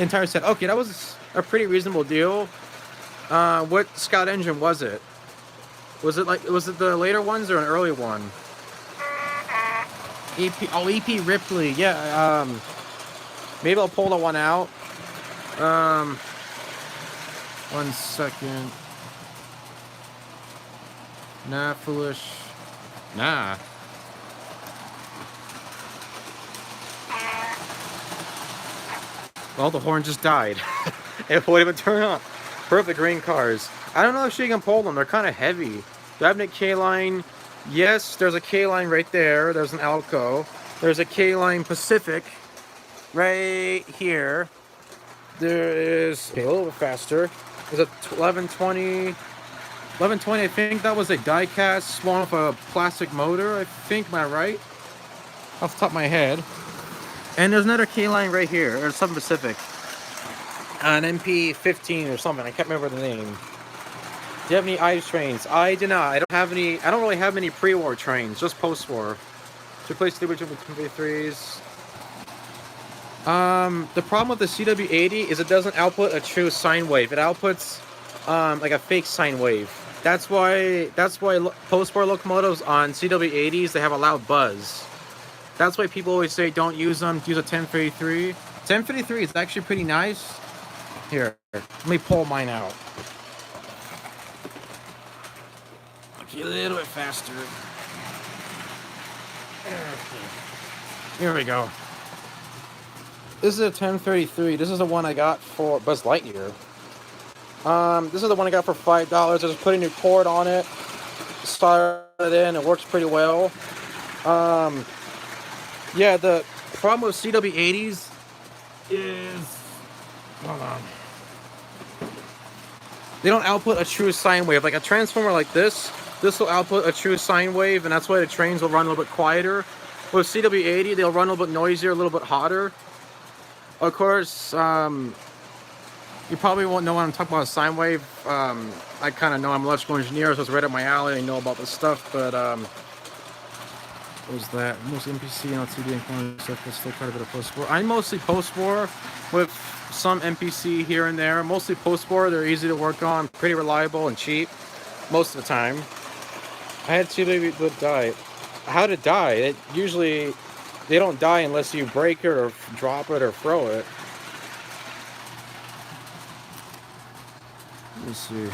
A: Entire set. Okay, that was a pretty reasonable deal. What Scout engine was it? Was it the later ones or an early one? EP Ripley. Yeah. Maybe I'll pull the one out. 1 second. Nah, foolish. Nah. Well, the horn just died. It wouldn't even turn on. Perfect green cars. I don't know if she can pull them. They're kind of heavy. Do I have a K-Line? Yes, there's a K-Line right there. There's an Alco. There's a K-Line Pacific right here. There is... Okay, a little bit faster. There's a 1120... 1120, I think that was a die-cast one with a plastic motor, I think. Am I right? Off the top of my head. And there's another K-Line right here, or some Pacific. An MP15 or something. I can't remember the name. Do you have any ICE trains? I do not. I don't really have many pre-war trains, just post-war. To replace the original 2v3s. The problem with the CW80 is it doesn't output a true sine wave. It outputs like a fake sine wave. That's why post-war locomotives on CW80s, they have a loud buzz. That's why people always say don't use them. Use a 1053. 1053 is actually pretty nice. Here, let me pull mine out. Okay, a little bit faster. Here we go. This is a 1033. This is the one I got for Buzz Lightyear. This is the one I got for $5. I just put a new cord on it, started it in. It works pretty well. Yeah, the problem with CW80s is, hold on, they don't output a true sine wave. Like a transformer like this will output a true sine wave, and that's why the trains will run a little bit quieter. With CW80, they'll run a little bit noisier, a little bit hotter. Of course, you probably won't know when I'm talking about a sine wave. I kind of know. I'm an electrical engineer, so it's right up my alley. I know about this stuff, but what was that? Most NPC, LTD, and corner stuff is still quite a bit of post-war. I'm mostly post-war with some NPC here and there. Mostly post-war. They're easy to work on, pretty reliable and cheap most of the time. I had two baby that died. How did it die? It usually, they don't die unless you break it or drop it or throw it. Let me see.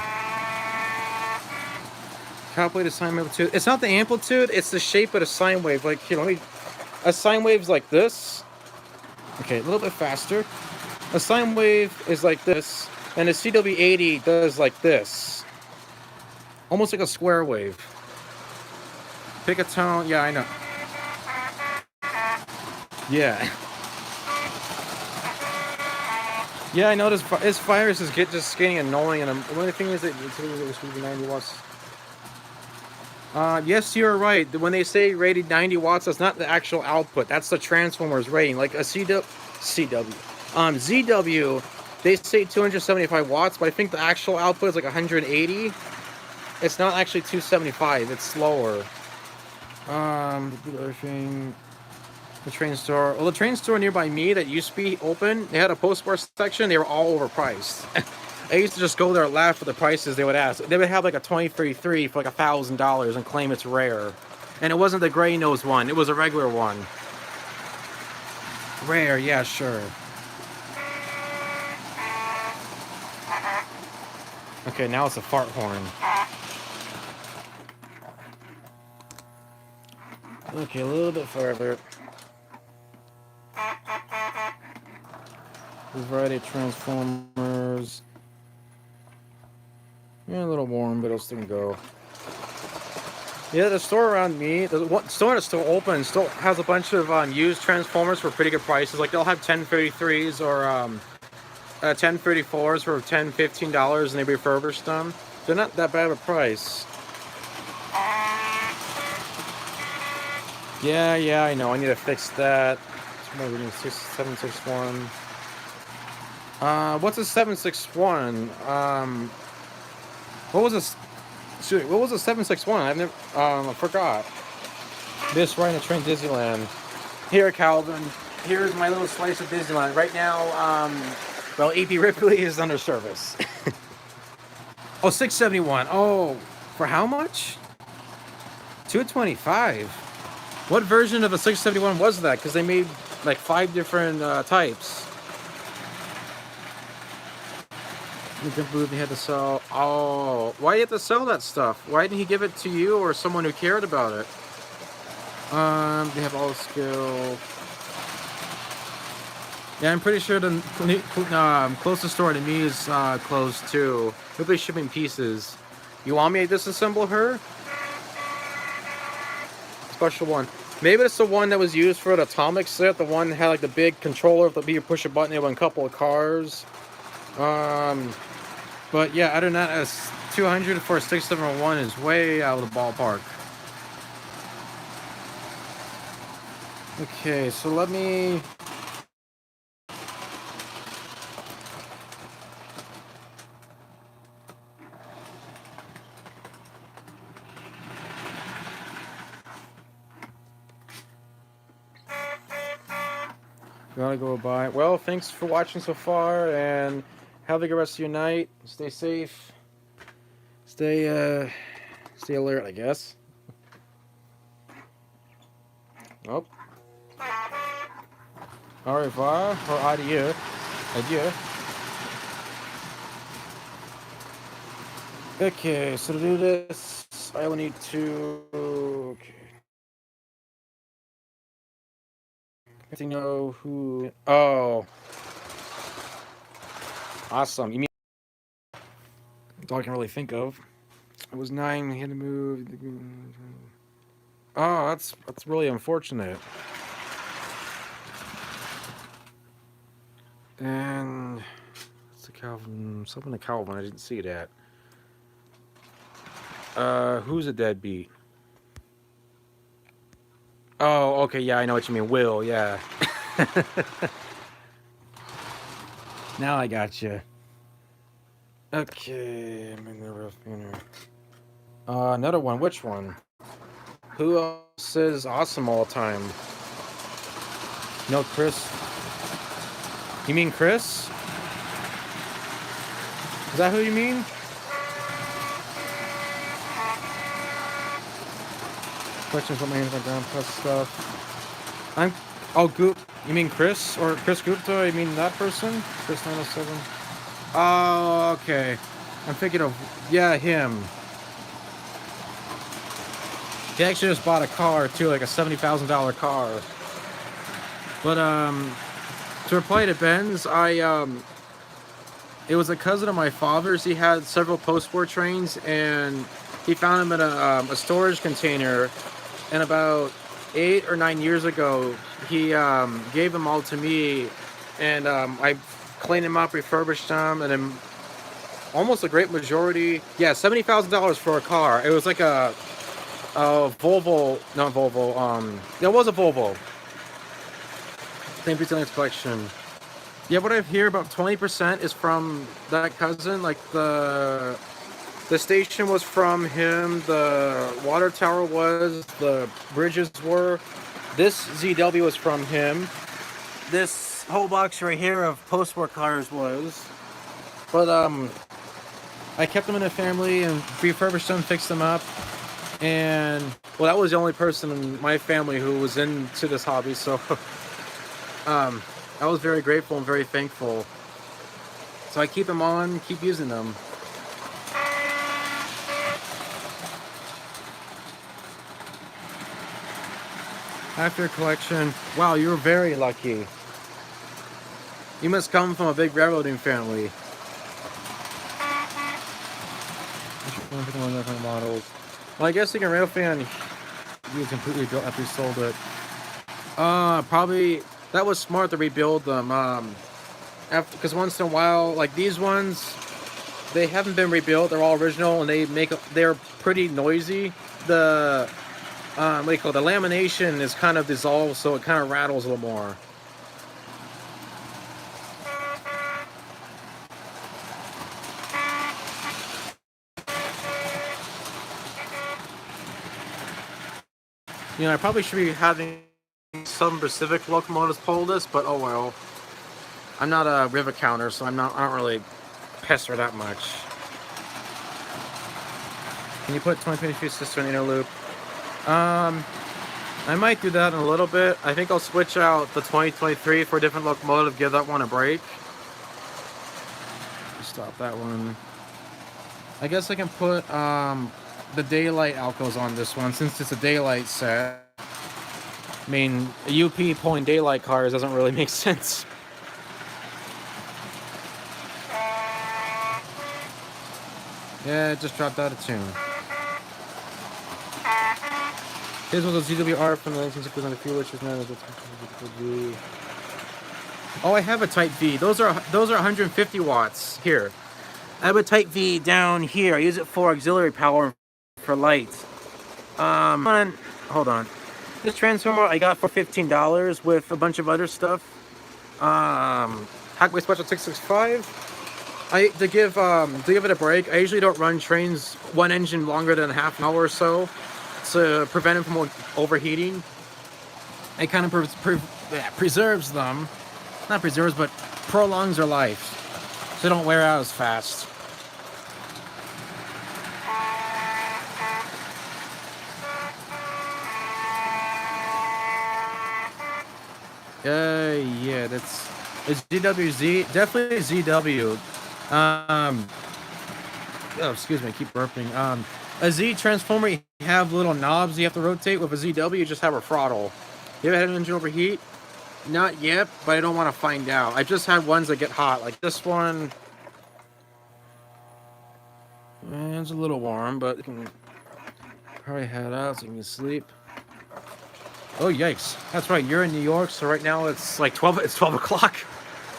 A: Calculate a sine amplitude. It's not the amplitude, it's the shape of the sine wave. Like, here, let me... A sine wave's like this. Okay, a little bit faster. A sine wave is like this, and a CW80 does like this. Almost like a square wave. Pick a tone. Yeah, I know. Yeah. Yeah, I know this virus is just getting annoying, and the only thing is that it's 90 watts. Yes, you're right. When they say rated 90 watts, that's not the actual output. That's the transformer's rating. Like a ZW, they say 275 watts, but I think the actual output is like 180. It's not actually 275. It's slower. The other thing, the train store. Well, the train store nearby me that used to be open, they had a post-war section. They were all overpriced. I used to just go there and laugh at the prices they would ask. They would have like a 2033 for like $1,000 and claim it's rare. And it wasn't the gray nose one, it was a regular one. Rare, yeah, sure. Okay, now it's a fart horn. Okay, a little bit further. There's a variety of transformers. Yeah, a little warm, but it'll still go. Yeah, the store around me, the store that's still open, still has a bunch of used transformers for pretty good prices. Like they'll have 1033s or 1034s for $10, $15, and they refurbish them. They're not that bad of a price. Yeah, I know. I need to fix that. It's more reading 761. What's a 761? What was this? What was a 761? I've never. I forgot. This riding a train Disneyland. Here, Calvin. Here's my little slice of Disneyland. Right now, Well, AP Ripley is under service. Oh, 671. Oh, for how much? 225. What version of a 671 was that? Because they made like 5 different types. The movie had to sell. Oh, why do you have to sell that stuff? Why didn't he give it to you or someone who cared about it? They have all the skill. Yeah, I'm pretty sure the closest store to me is closed too. They'll be shipping pieces. You want me to disassemble her? Special one. Maybe it's the one that was used for the atomic set. The one that had like the big controller that you push a button it with a couple of cars. But yeah, other than that, as 200 for a 671 is way out of the ballpark. Okay, so let me. Gotta go by. Well, thanks for watching so far, and have a good rest of your night. Stay safe. Stay alert, I guess. Oh. Au revoir, or adieu. Adieu. Okay, so to do this, I will need to. Okay. I have to know who. Oh. Awesome. You mean. That's all I can really think of. It was 9. We had to move. Oh, that's really unfortunate. And it's a Calvin. Something to Calvin. I didn't see that. Who's a deadbeat? Oh, okay. Yeah, I know what you mean. Will. Yeah. Now I got you. Okay, I'm in the rough inner. Another one. Which one? Who else is awesome all the time? No, Chris. You mean Chris? Is that who you mean? Questions what my hands on ground plus stuff. I'm. Oh, Goop. You mean Chris or Chris Gupta? You mean that person? Chris 907. Oh, okay. I'm thinking of him. He actually just bought a car too, like a $70,000 car. But to reply to Ben's, it was a cousin of my father's. He had several post-war trains, and he found them in a storage container. And about 8 or 9 years ago, he gave them all to me, and I cleaned them up, refurbished them, and then almost a great majority. Yeah, $70,000 for a car. It was like a Volvo, not Volvo. It was a Volvo. Same Brazilian collection. Yeah, what I hear about 20% is from that cousin. Like the station was from him. The water tower was. The bridges were. This ZW was from him. This whole box right here of post-war cars was. But I kept them in the family and refurbished them, fixed them up. And well, that was the only person in my family who was into this hobby. So I was very grateful and very thankful. So I keep them on, keep using them. After collection, wow, you're very lucky. You must come from a big railroading family. Models. Well, I guess like a rail fan, you completely built after you sold it. Probably that was smart to rebuild them. Because once in a while, like these ones, they haven't been rebuilt. They're all original, and they're pretty noisy. The what do you call it? The lamination is kind of dissolved, so it kind of rattles a little more. You know, I probably should be having some Pacific locomotives pull this, but oh well. I'm not a rivet counter, so I don't really pester that much. Can you put 2023 sister in inner loop? I might do that in a little bit. I think I'll switch out the 2023 for a different locomotive, give that one a break. Stop that one. I guess I can put the daylight alcos on this one since it's a daylight set. I mean, a UP pulling daylight cars doesn't really make sense. Yeah, it just dropped out of tune. Here's one of those ZWR from the 1960s on the fuel, which is known as the. Oh, I have a Type V. Those are 150 watts. Here, I have a Type V down here. I use it for auxiliary power for lights. Hold on. This transformer I got for $15 with a bunch of other stuff. Hackway Special 665. To give it a break, I usually don't run trains one engine longer than half an hour or so to prevent them from overheating. It kind of preserves them. Not preserves, but prolongs their life. So they don't wear out as fast. Yeah, it's ZWZ, definitely ZW. Oh, excuse me, I keep burping. A Z transformer, you have little knobs you have to rotate. With a ZW, you just have a throttle. You ever had an engine overheat? Not yet, but I don't want to find out. I just had ones that get hot, like this one. It's a little warm, but you can probably head out so you can sleep. Oh yikes! That's right. You're in New York, so right now it's like 12. It's 12 o'clock.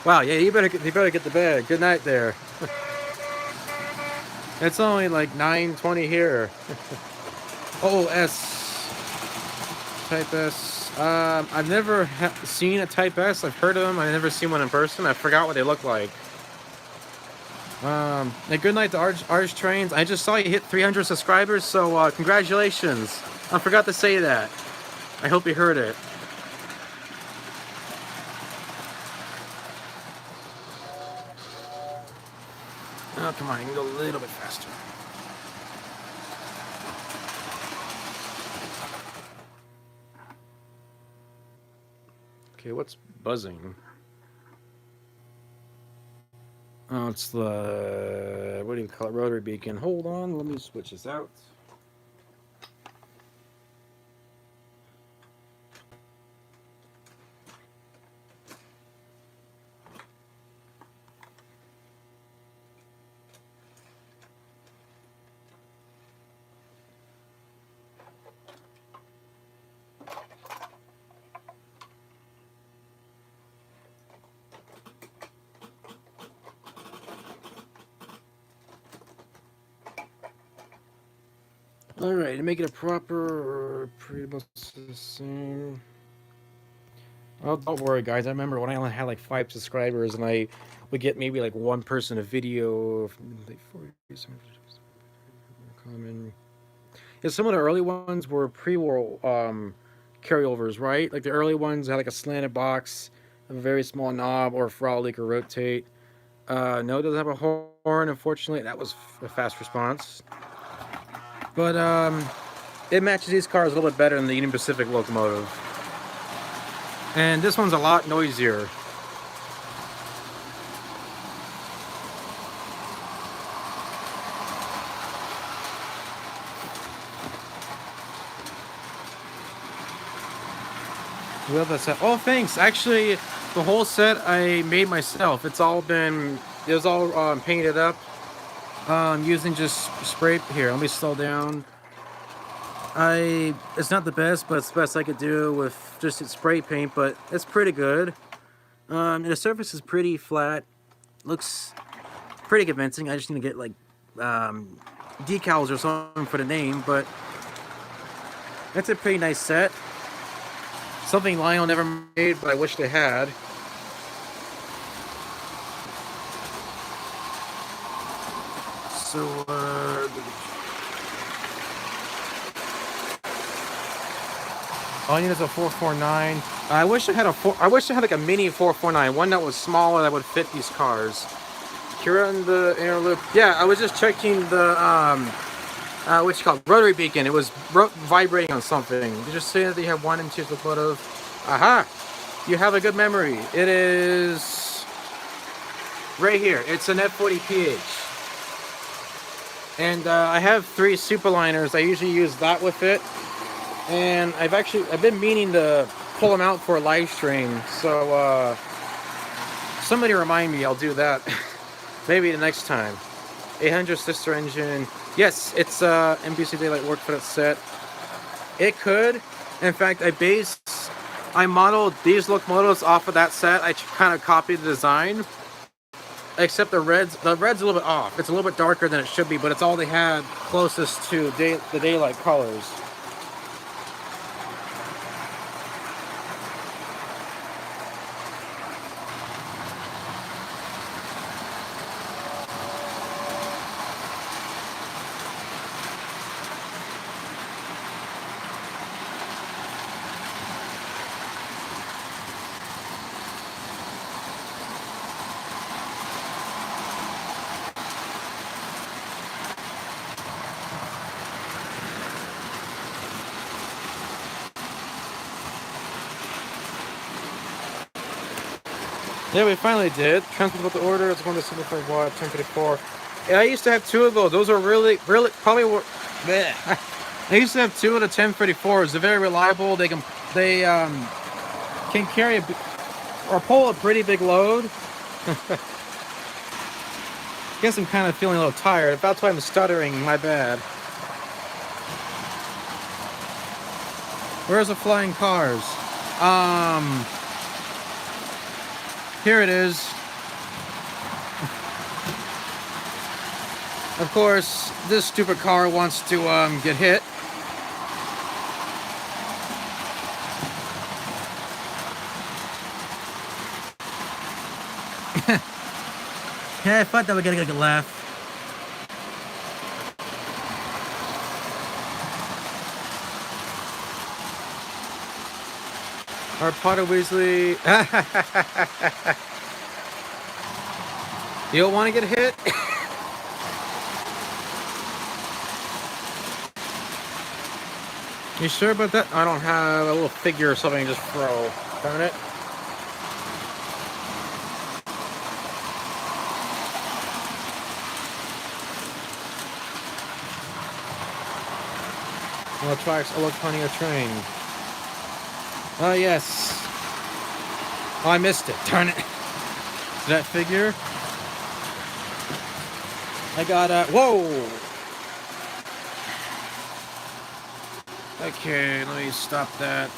A: Wow. Yeah, you better get to bed. Good night there. It's only like 9:20 here. Oh, Type S. I've never seen a Type S. I've heard of them. I've never seen one in person. I forgot what they look like. Good night to Arch Trains. I just saw you hit 300 subscribers, so congratulations. I forgot to say that. I hope you heard it. Oh, come on, I can go a little bit faster. Okay, what's buzzing? Oh, it's the, what do you call it, rotary beacon. Hold on, let me switch this out. Alright, to make it a proper processing. Oh, don't worry, guys. I remember when I only had like 5 subscribers and I would get maybe like one person a video. Common. Yeah, some of the early ones were pre-war carryovers, right? Like the early ones had like a slanted box, a very small knob, or a throttle leak or rotate. No, it doesn't have a horn, unfortunately. That was a fast response. But it matches these cars a little bit better than the Union Pacific locomotive. And this one's a lot noisier. We love that set. Oh, thanks. Actually, the whole set I made myself. It was all painted up. Using just spray. Here, let me slow down. It's not the best, but it's the best I could do with just spray paint, but it's pretty good. And the surface is pretty flat. Looks pretty convincing. I just need to get like decals or something for the name, but that's a pretty nice set. Something Lionel never made, but I wish they had. So, All I need is a 449. I wish I had I wish I had like a mini 449, one that was smaller that would fit these cars. Kira in the air loop. Yeah, I was just checking the what's it called? Rotary beacon. It was vibrating on something. Did you say that you have 1 and 2 locomotive? Aha! You have a good memory. It is right here. It's an F40PH. And I have 3 superliners. I usually use that with it. And I've been meaning to pull them out for a live stream. So somebody remind me, I'll do that. Maybe the next time. 800 sister engine. Yes, it's NBC Daylight work for that set. It could. In fact, I modeled these locomotives off of that set. I kind of copied the design. Except the red's a little bit off. It's a little bit darker than it should be, but it's all they had closest to the daylight colors. Yeah, we finally did. Transferred with the order. It's 175 watt, 1054. Yeah, I used to have 2 of those. Those are really probably were. I used to have 2 of the 1034s. They're very reliable. They can carry or pull a pretty big load. Guess I'm kind of feeling a little tired. If that's why I'm stuttering, my bad. Where's the flying cars? Here it is. Of course, this stupid car wants to get hit. Yeah, I thought that would get a good laugh. Our Potter Weasley. You don't want to get hit? You sure about that? I don't have a little figure or something to just throw. Darn it. Well, tracks, electronic train. Oh, yes. Oh, I missed it. Darn it. That figure? I got whoa! Okay, let me stop that.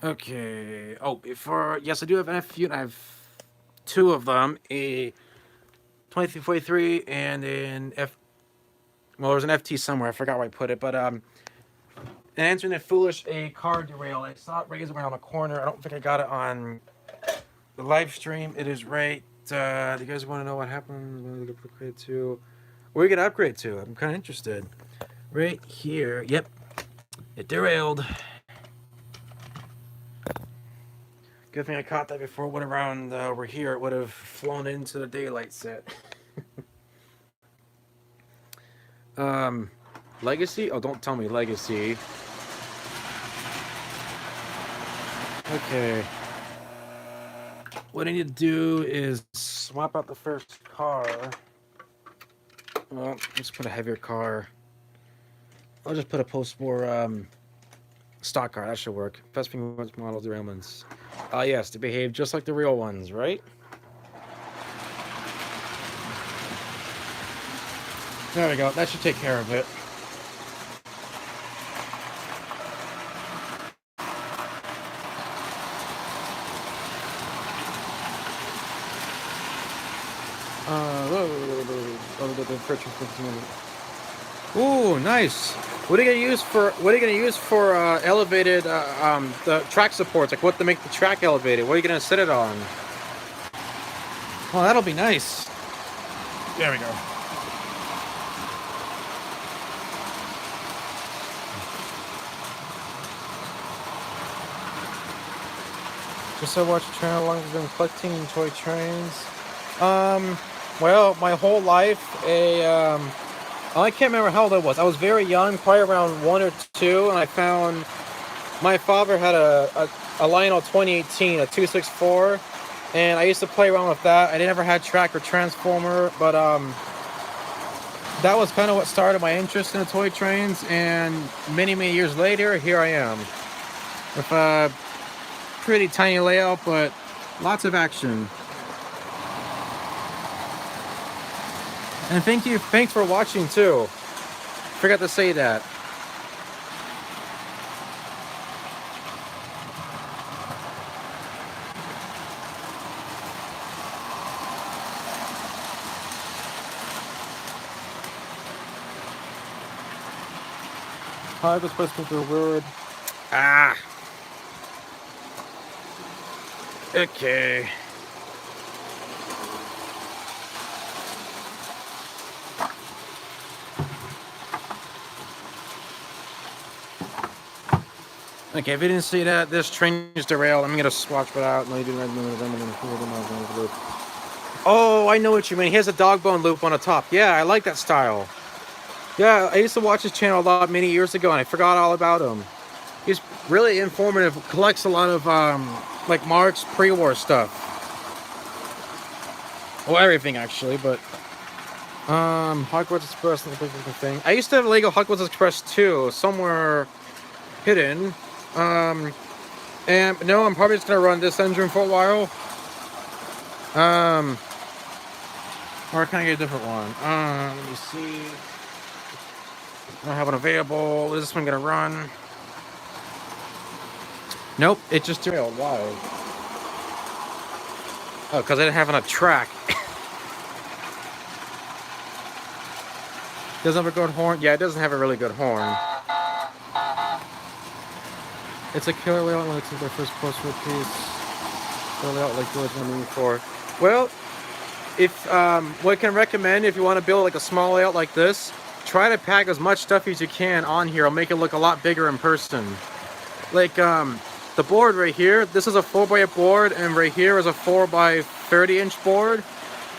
A: Okay. Oh, yes, I do have an F unit. I have 2 of them. A 2343 and an well, there's an FT somewhere. I forgot where I put it, but answering that foolish a car derail. I saw it raised around the corner. I don't think I got it on the live stream. It is right. Do you guys want to know what happened? Where are you gonna upgrade to? I'm kind of interested. Right here. Yep. It derailed. Good thing I caught that before it went around over here. It would have flown into the daylight set. Legacy? Oh, don't tell me Legacy. Okay. What I need to do is swap out the first car. Well, let's put a heavier car. I'll just put a post-war stock car. That should work. Best model derailments. Yes, to behave just like the real ones, right? There we go. That should take care of it. Ooh, nice. What are you gonna use for elevated the track supports? Like what to make the track elevated? What are you gonna set it on? Oh, that'll be nice. There we go. Just so watch your channel, how long have you been collecting toy trains? Well, my whole life, I can't remember how old I was. I was very young, probably around 1 or 2, and I found my father had a Lionel 2018, a 264, and I used to play around with that. I never had track or transformer, but that was kind of what started my interest in the toy trains, and many years later, here I am with a pretty tiny layout, but lots of action. And thanks for watching too. Forgot to say that. Hi, this person for a word. Ah. Okay. Okay, if you didn't see that, this train is derailed. I'm gonna swatch it out. Oh, I know what you mean. He has a dog bone loop on the top. Yeah, I like that style. Yeah, I used to watch his channel a lot many years ago, and I forgot all about him. He's really informative. Collects a lot of like Mark's pre-war stuff. Well, everything actually, but Hogwarts Express is the big thing. I used to have a Lego Hogwarts Express too, somewhere hidden. And no, I'm probably just gonna run this engine for a while. Or can I get a different one? Let me see. I don't have one available. Is this one gonna run? Nope, it just derailed. Why? Oh, because I didn't have enough track. Doesn't have a good horn? Yeah, it doesn't have a really good horn. It's a killer layout when it's their first post-war piece. Killer layout like George 184. Well, if what I can recommend if you want to build like a small layout like this, try to pack as much stuff as you can on here. It'll make it look a lot bigger in person. Like the board right here, this is a 4x8 board, and right here is a 4x30-inch board.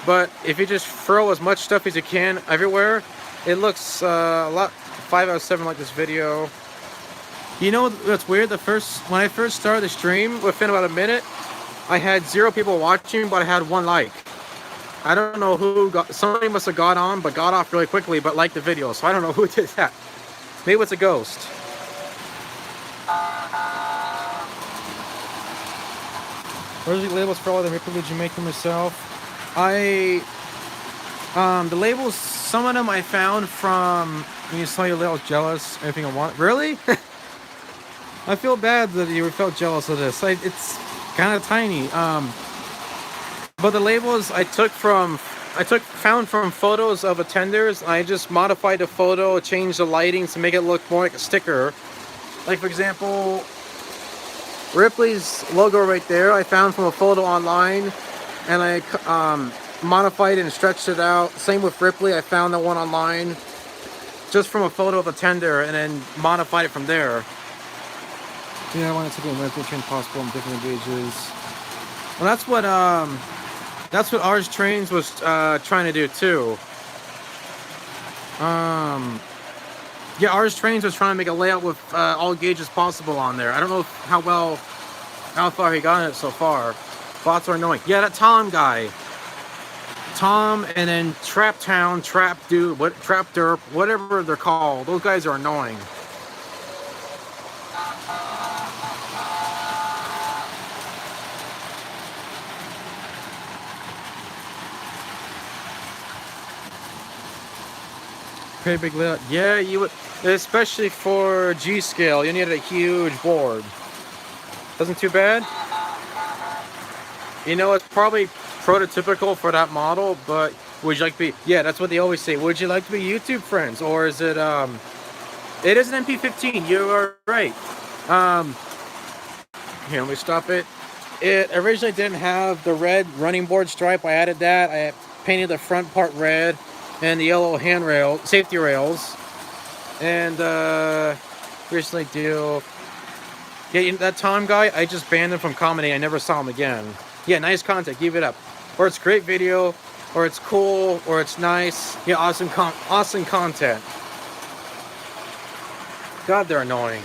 A: But if you just throw as much stuff as you can everywhere, it looks a lot 5 out of 7 like this video. You know what's weird? When I first started the stream, within about a minute, I had 0 people watching, but I had 1 like. I don't know who somebody must have got on, but got off really quickly, but liked the video. So I don't know who did that. Maybe it's a ghost. Where's the labels for all the Ripple? Did you make them yourself? The labels, some of them I found from, when you saw your little jealous, everything I want. Really? I feel bad that you felt jealous of this. It's kind of tiny. But the labels I found from photos of attenders. I just modified the photo, changed the lighting to make it look more like a sticker. Like for example, Ripley's logo right there, I found from a photo online, and I modified it and stretched it out. Same with Ripley, I found that one online, just from a photo of a tender, and then modified it from there. Yeah, I wanted to be as much train possible in different gauges. Well, that's what Ours Trains was trying to do too. Yeah, Ours Trains was trying to make a layout with all gauges possible on there. I don't know how far he got in it so far. Bots are annoying. Yeah, that Tom guy. Tom, and then Trap Town, Trap Dude, Trap Derp, whatever they're called. Those guys are annoying. Pretty big layout. Yeah, you would, especially for G scale, you needed a huge board. Wasn't too bad. You know, it's probably prototypical for that model, but would you like to be? Yeah, that's what they always say. Would you like to be YouTube friends, or is it? It is an MP15. You are right. Here, let me stop it. It originally didn't have the red running board stripe. I added that. I painted the front part red and the yellow handrail, safety rails. And recently Yeah, that Tom guy, I just banned him from commenting. I never saw him again. Yeah, nice content. Keep it up. Or it's great video, or it's cool, or it's nice. Yeah, awesome content. God, they're annoying.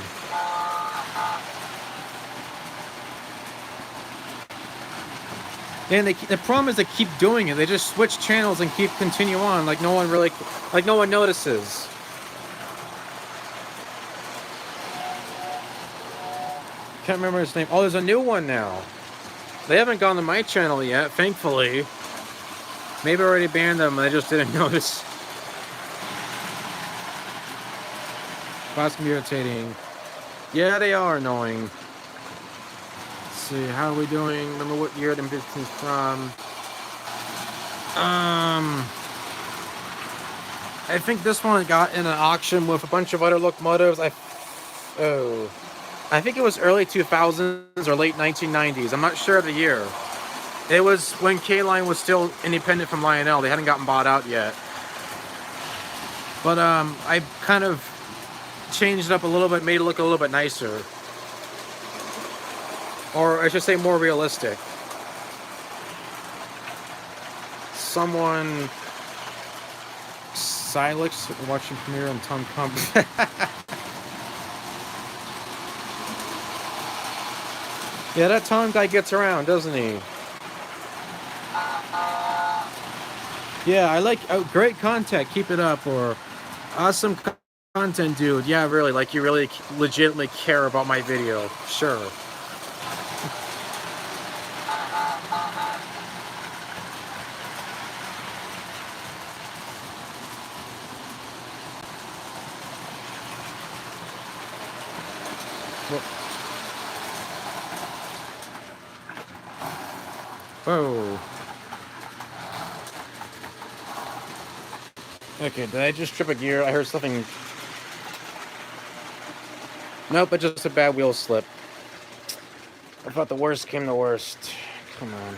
A: And the problem is they keep doing it. They just switch channels and continue on like no one notices. Can't remember his name. Oh, there's a new one now. They haven't gone to my channel yet, thankfully. Maybe I already banned them and I just didn't notice. Bots can be irritating. Yeah, they are annoying. Let's see, how are we doing? Remember what year the business from? I think this one got in an auction with a bunch of other locomotives. I think it was early 2000s or late 1990s. I'm not sure of the year. It was when K-Line was still independent from Lionel. They hadn't gotten bought out yet. But I kind of changed it up a little bit, made it look a little bit nicer. Or I should say more realistic. Someone... Silex watching premiere on Tom Pump. Yeah, that Tom guy gets around, doesn't he? Yeah, I like great content. Keep it up. Or awesome content, dude. Yeah, really. Like you really legitimately care about my video. Sure. Whoa. Okay, did I just trip a gear? I heard something. Nope, it's just a bad wheel slip. I thought the worst came to worst. Come on.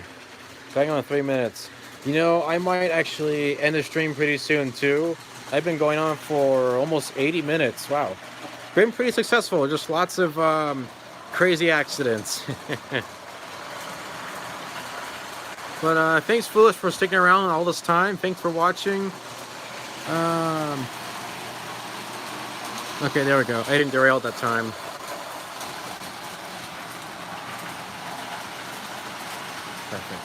A: Back on 3 minutes. You know, I might actually end the stream pretty soon too. I've been going on for almost 80 minutes. Wow. Been pretty successful. Just lots of crazy accidents. But thanks, Foolish, for sticking around all this time. Thanks for watching. Okay, there we go. I didn't derail at that time. Perfect.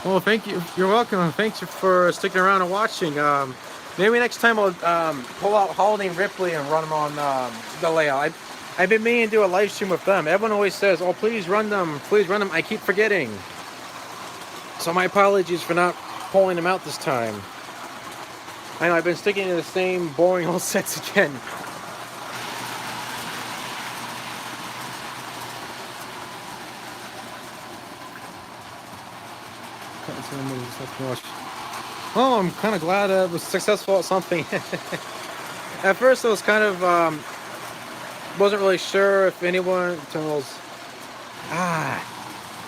A: Well, thank you. You're welcome. Thanks for sticking around and watching. Maybe next time I'll pull out Holiday and Ripley and run them on the layout. I've been meaning to do a live stream with them. Everyone always says, "Oh, please run them. Please run them." I keep forgetting. So my apologies for not pulling them out this time. I know I've been sticking to the same boring old sets again. Oh, I'm kind of glad I was successful at something. At first I was kind of wasn't really sure if anyone tells.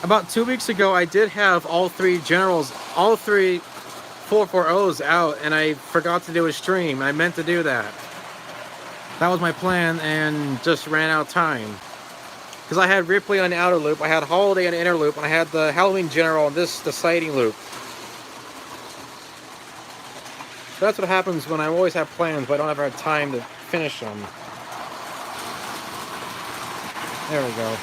A: About 2 weeks ago I did have all three generals, all three 440s out, and I forgot to do a stream. I meant to do that. That was my plan and just ran out of time. Because I had Ripley on the outer loop, I had Holiday on the inner loop, and I had the Halloween General on the sighting loop. So that's what happens when I always have plans, but I don't ever have time to finish them. There we go.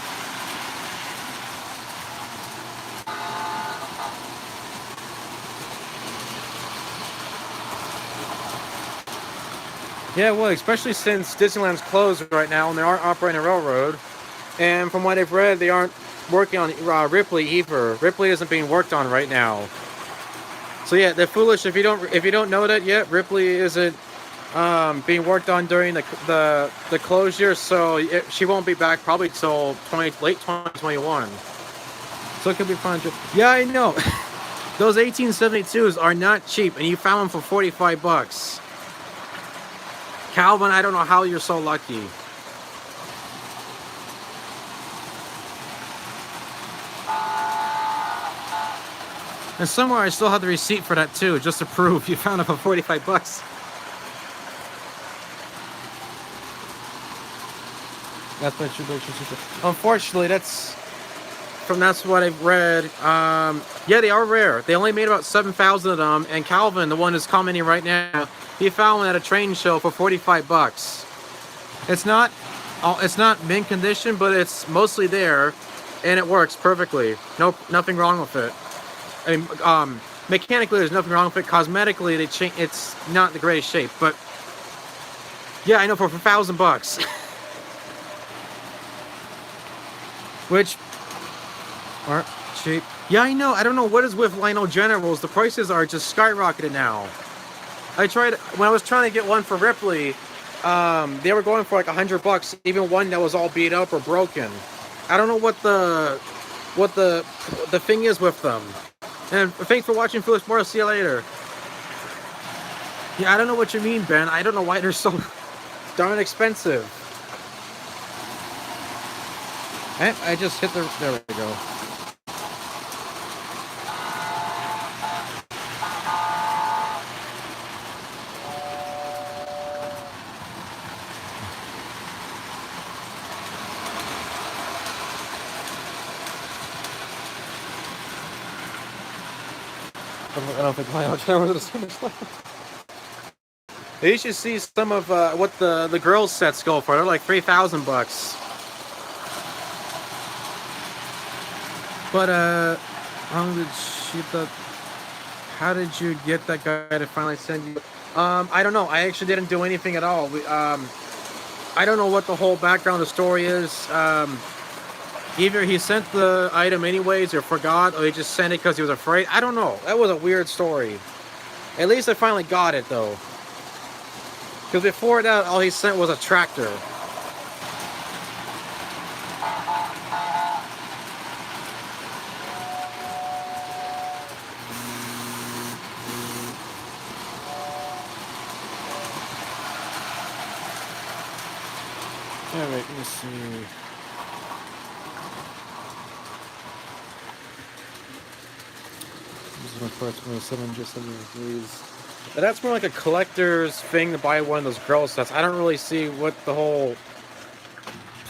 A: Yeah, well, especially since Disneyland's closed right now and they aren't operating a railroad. And from what I've read, they aren't working on Ripley either. Ripley isn't being worked on right now. So yeah, they're foolish if you don't know that yet. Ripley isn't being worked on during the closure, so she won't be back probably till late 2021. So it could be fun. Yeah, I know. Those 1872s are not cheap, and you found them for 45 bucks. Calvin, I don't know how you're so lucky. And somewhere I still have the receipt for that too, just to prove you found it for 45 bucks. That's what you unfortunately, that's what I've read. Yeah, they are rare. They only made about 7,000 of them. And Calvin, the one who's commenting right now, he found one at a train show for 45 bucks. It's not mint condition, but it's mostly there, and it works perfectly. Nope, nothing wrong with it. I mean, mechanically, there's nothing wrong with it. Cosmetically, it's not in the greatest shape. But yeah, I know for 1,000 bucks. Which aren't cheap. Yeah, I know. I don't know what is with Lionel Generals. The prices are just skyrocketed now. When I was trying to get one for Ripley, they were going for like 100 bucks. Even one that was all beat up or broken. I don't know what the thing is with them. And thanks for watching, Felix Moore. See you later. Yeah, I don't know what you mean, Ben. I don't know why they're so darn expensive. I just hit the... There we go. I don't think Lionel Generals is finished. You should see some of what the girls sets go for. They're like 3,000 bucks. But how did you get that guy to finally send you? I don't know. I actually didn't do anything at all. I don't know what the whole background of the story is. Either he sent the item anyways or forgot, or he just sent it because he was afraid. I don't know. That was a weird story. At least I finally got it though. Because before that, all he sent was a tractor. Alright, let me see. That's more like a collector's thing to buy one of those girl sets. I don't really see what the whole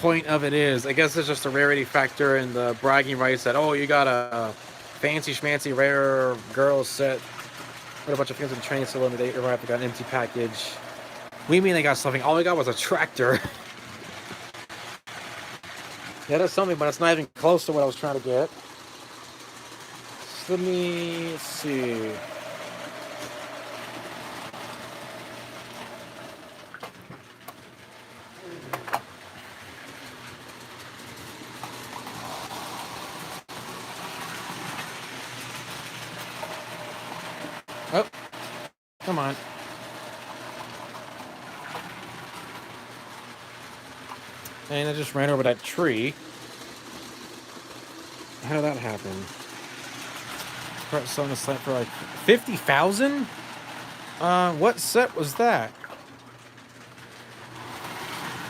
A: point of it is. I guess it's just a rarity factor and the bragging rights that, oh, you got a fancy schmancy rare girl set with a bunch of things in the train, so limited, or I got an empty package. We mean they got something. All we got was a tractor. Yeah, that's something, but it's not even close to what I was trying to get. So let me see. Oh, come on. And I just ran over that tree. How did that happen? Selling a set for like 50,000? What set was that?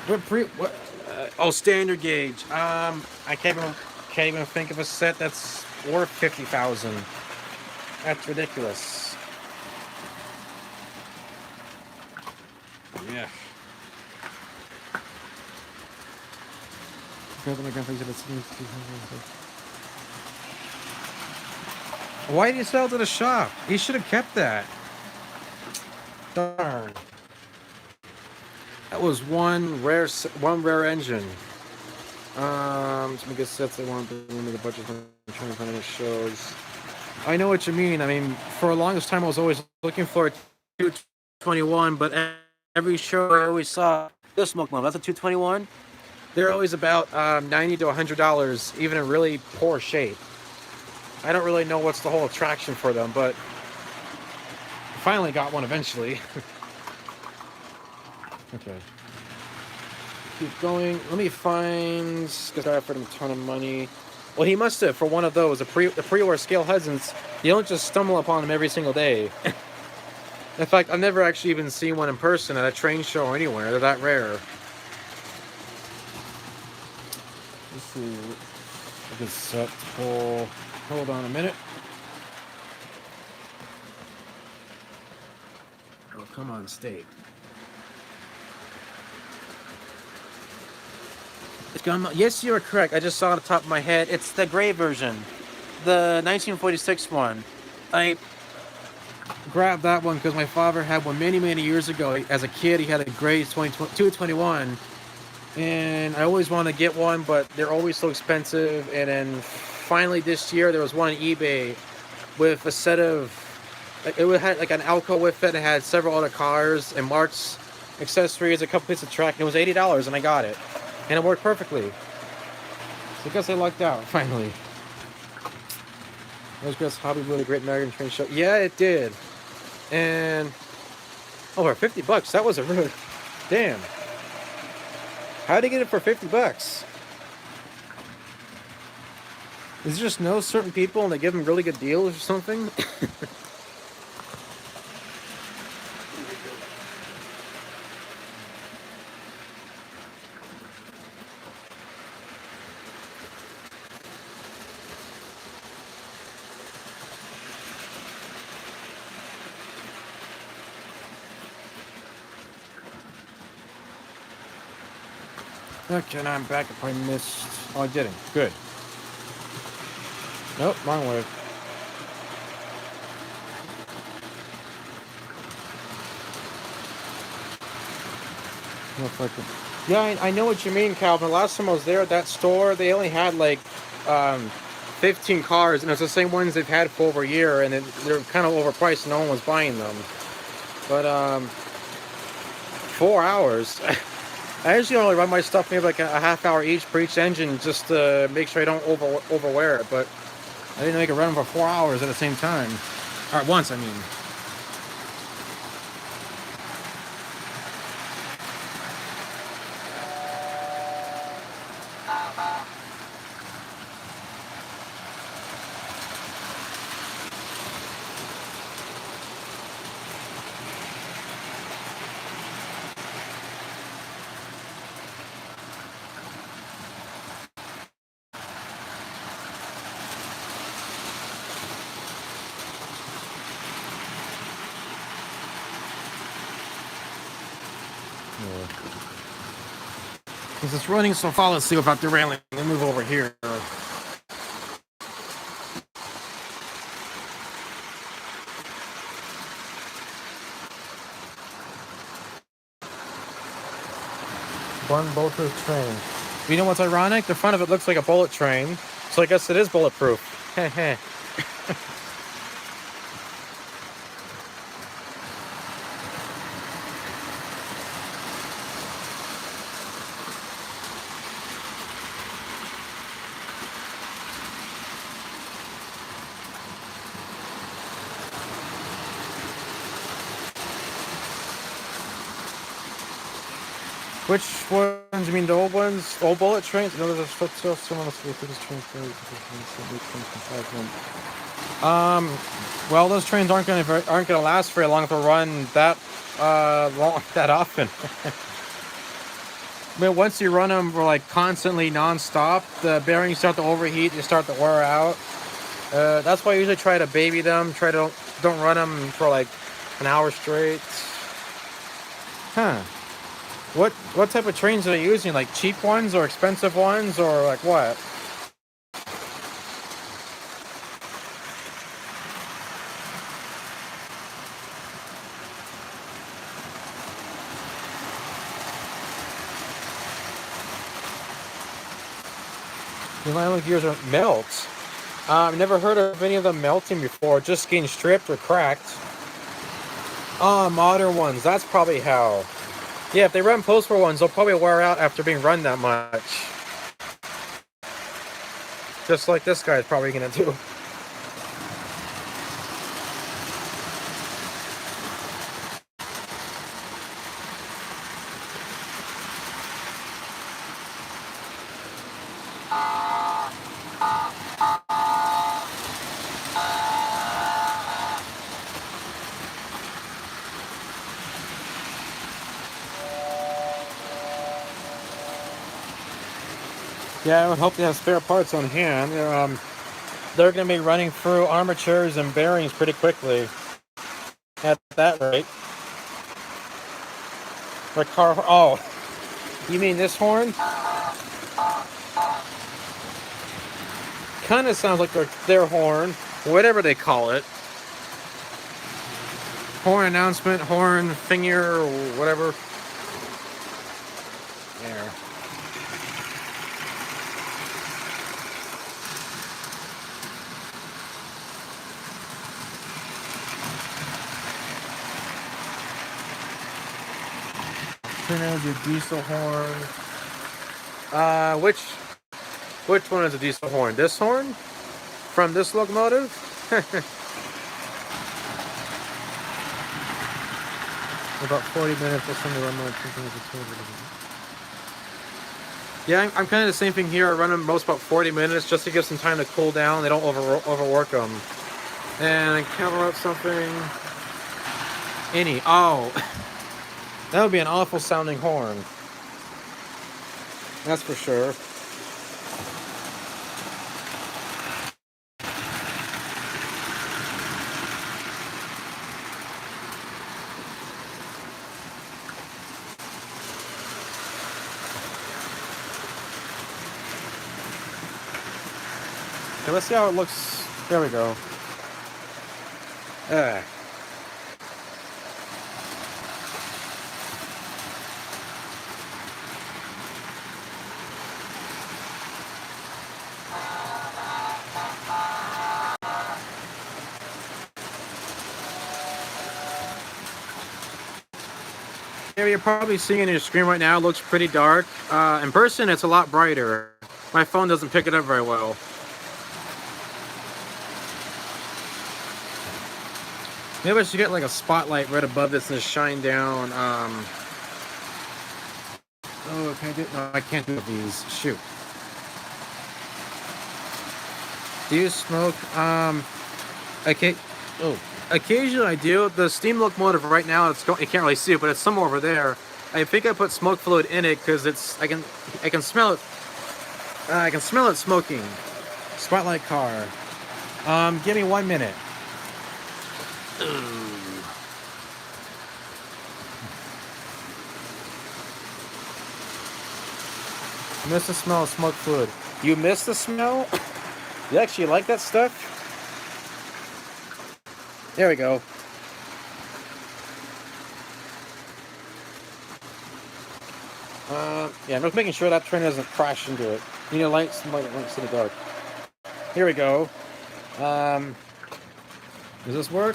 A: What? Oh, standard gauge. I can't even think of a set that's worth 50,000. That's ridiculous. Yeah. Why did you sell to the shop? He should have kept that. Darn. That was one rare engine. Some good sets I want to bring into the budget. I'm trying to find any shows. I know what you mean. I mean, for the longest time, I was always looking for a 221, but every show I always saw the Smoke Mom. That's a 221. They're always about $90 to $100, even in really poor shape. I don't really know what's the whole attraction for them, but I finally got one eventually. Okay. Keep going. Let me find... Because I offered him a ton of money. Well, he must have, for one of those. The pre-order scale Hudsons, you don't just stumble upon them every single day. In fact, I've never actually even seen one in person at a train show or anywhere. They're that rare. Let's see. A good set to pull. Hold on a minute. Come on, state. It's gone. Yes, you are correct. I just saw it on the top of my head. It's the gray version, the 1946 one. I grabbed that one because my father had one many, many years ago. As a kid, he had a gray 221, and I always wanted to get one, but they're always so expensive. And then finally this year, there was one on eBay with a set of, like, it had like an Alco with it. It had several other cars and Mark's accessories, a couple pieces of track. And it was $80, and I got it, and it worked perfectly. So I guess I lucked out finally. It was Hobby really great American train show. Yeah, it did. And over $50. That was a really damn. How did they get it for $50? Is there just no certain people and they give them really good deals or something? Okay, now I'm back. I probably missed. Oh, I didn't. Good. Nope, wrong way. Yeah, I know what you mean, Calvin. Last time I was there at that store, they only had like 15 cars, and it's the same ones they've had for over a year, and they're kind of overpriced. No one was buying them. But 4 hours. I usually only run my stuff maybe like a half hour each per each engine, just to make sure I don't overwear it. But I didn't know I could run them for 4 hours at the same time, or at once, I mean. Because it's running so flawlessly without derailing. Let me move over here. One bulletproof train. You know what's ironic? The front of it looks like a bullet train, so I guess it is bulletproof. Heh. Which ones? You mean the old ones? Old bullet trains? No, there's still someone else with this train. Well, those trains aren't gonna last very long if they run that often. I mean, once you run them for like constantly non-stop, the bearings start to overheat. They start to wear out. That's why I usually try to baby them. Try to don't run them for like an hour straight. Huh. What type of trains are they using? Like cheap ones or expensive ones or like what? The vinyl gears are melt. I've never heard of any of them melting before, just getting stripped or cracked. Modern ones, that's probably how. Yeah, if they run post-war ones, they'll probably wear out after being run that much. Just like this guy's probably gonna do. Yeah, I would hope they have spare parts on hand. They're going to be running through armatures and bearings pretty quickly at that rate. The car. Oh, you mean this horn? Kind of sounds like their horn, whatever they call it. Horn announcement, horn finger, or whatever. There. Turn on your diesel horn. Which one is a diesel horn? This horn? From this locomotive? About 40 minutes or something. Yeah, I'm kind of the same thing here. I run them most about 40 minutes just to give some time to cool down. They don't overwork them. And I cover up something. Oh, that would be an awful sounding horn. That's for sure. Okay, let's see how it looks. There we go. Yeah, you're probably seeing it in your screen right now. It looks pretty dark. In person, it's a lot brighter. My phone doesn't pick it up very well. Maybe I should get like a spotlight right above this and just shine down. Oh, can I do? No, I can't do these. Shoot. Do you smoke? Okay. Oh, occasionally I do. The steam locomotive right now, you can't really see it, but it's somewhere over there. I think I put smoke fluid in it because I can smell it. I can smell it smoking. Spotlight car. Give me 1 minute. I miss the smell of smoke fluid. You miss the smell? You actually like that stuff? There we go. Yeah, I'm just making sure that train doesn't crash into it. You need lights in the dark. Here we go. Does this work?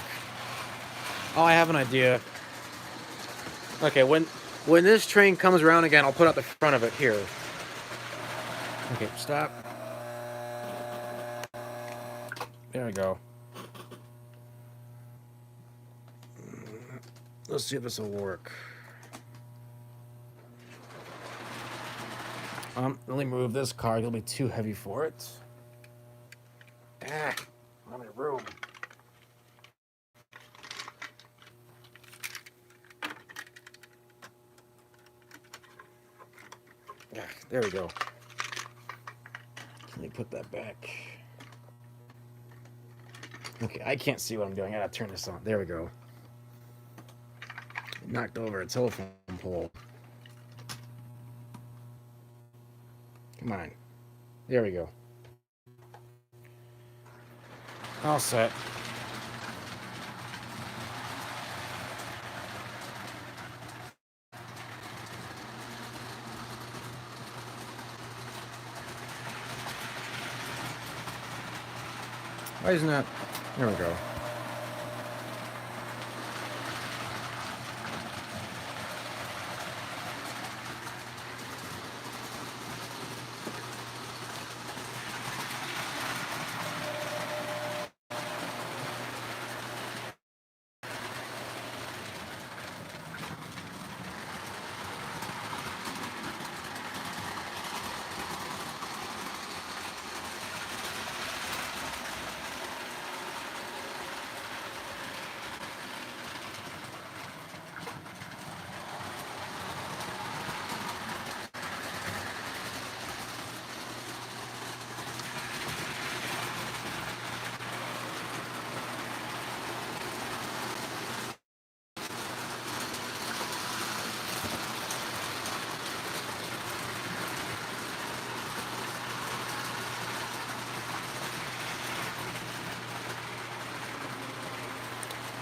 A: Oh, I have an idea. Okay, when this train comes around again, I'll put out the front of it here. Okay, stop. There we go. Let's see if this will work. Let me move this car. It'll be too heavy for it. I'm in a room. There we go. Let me put that back. Okay, I can't see what I'm doing. I gotta turn this on. There we go. Knocked over a telephone pole. Come on. There we go. All set. Why isn't that? There we go.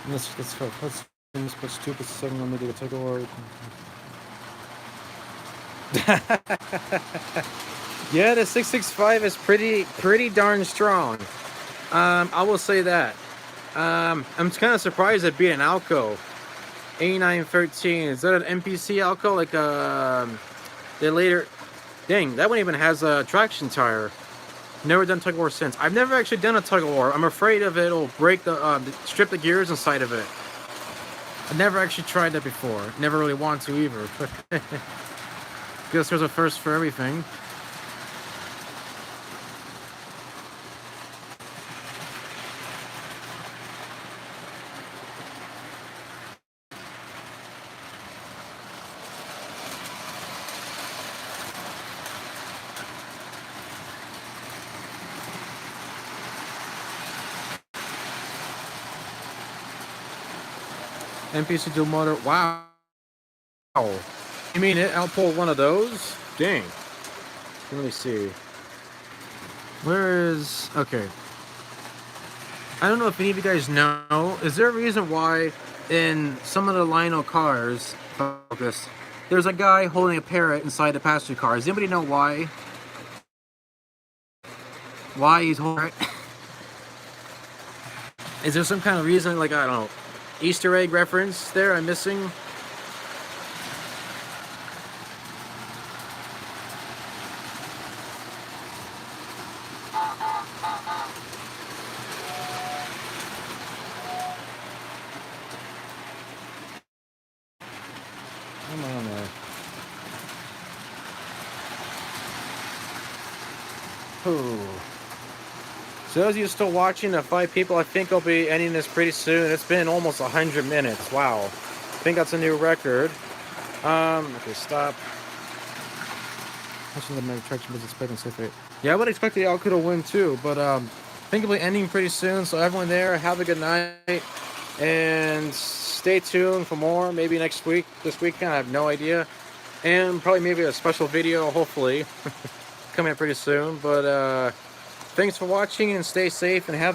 A: Let's put stupid second on maybe to take over. Yeah, the 665 is pretty darn strong. I will say that. I'm kind of surprised at being an Alco. A913. Is that an MPC Alco? Like the later. Dang, that one even has a traction tire. Never done tug of war since. I've never actually done a tug of war. I'm afraid of it'll break strip the gears inside of it. I've never actually tried that before. Never really want to either. Guess there's a first for everything. NPC dual motor. Wow. You mean it outpulled one of those? Dang. Let me see. Where is... Okay. I don't know if any of you guys know. Is there a reason why in some of the Lino cars, focus, there's a guy holding a parrot inside the passenger car? Does anybody know why? Why he's holding it? Is there some kind of reason, like, I don't know, Easter egg reference there I'm missing? Come on there. Ooh. So those of you still watching, the 5 people, I think I'll be ending this pretty soon. It's been almost 100 minutes. Wow. I think that's a new record. Okay, stop. Yeah, I would expect the Alco to win too, but I think it'll be ending pretty soon. So everyone there, have a good night, and stay tuned for more. Maybe next week, this weekend, I have no idea, and probably maybe a special video, hopefully, coming up pretty soon. But thanks for watching, and stay safe, and have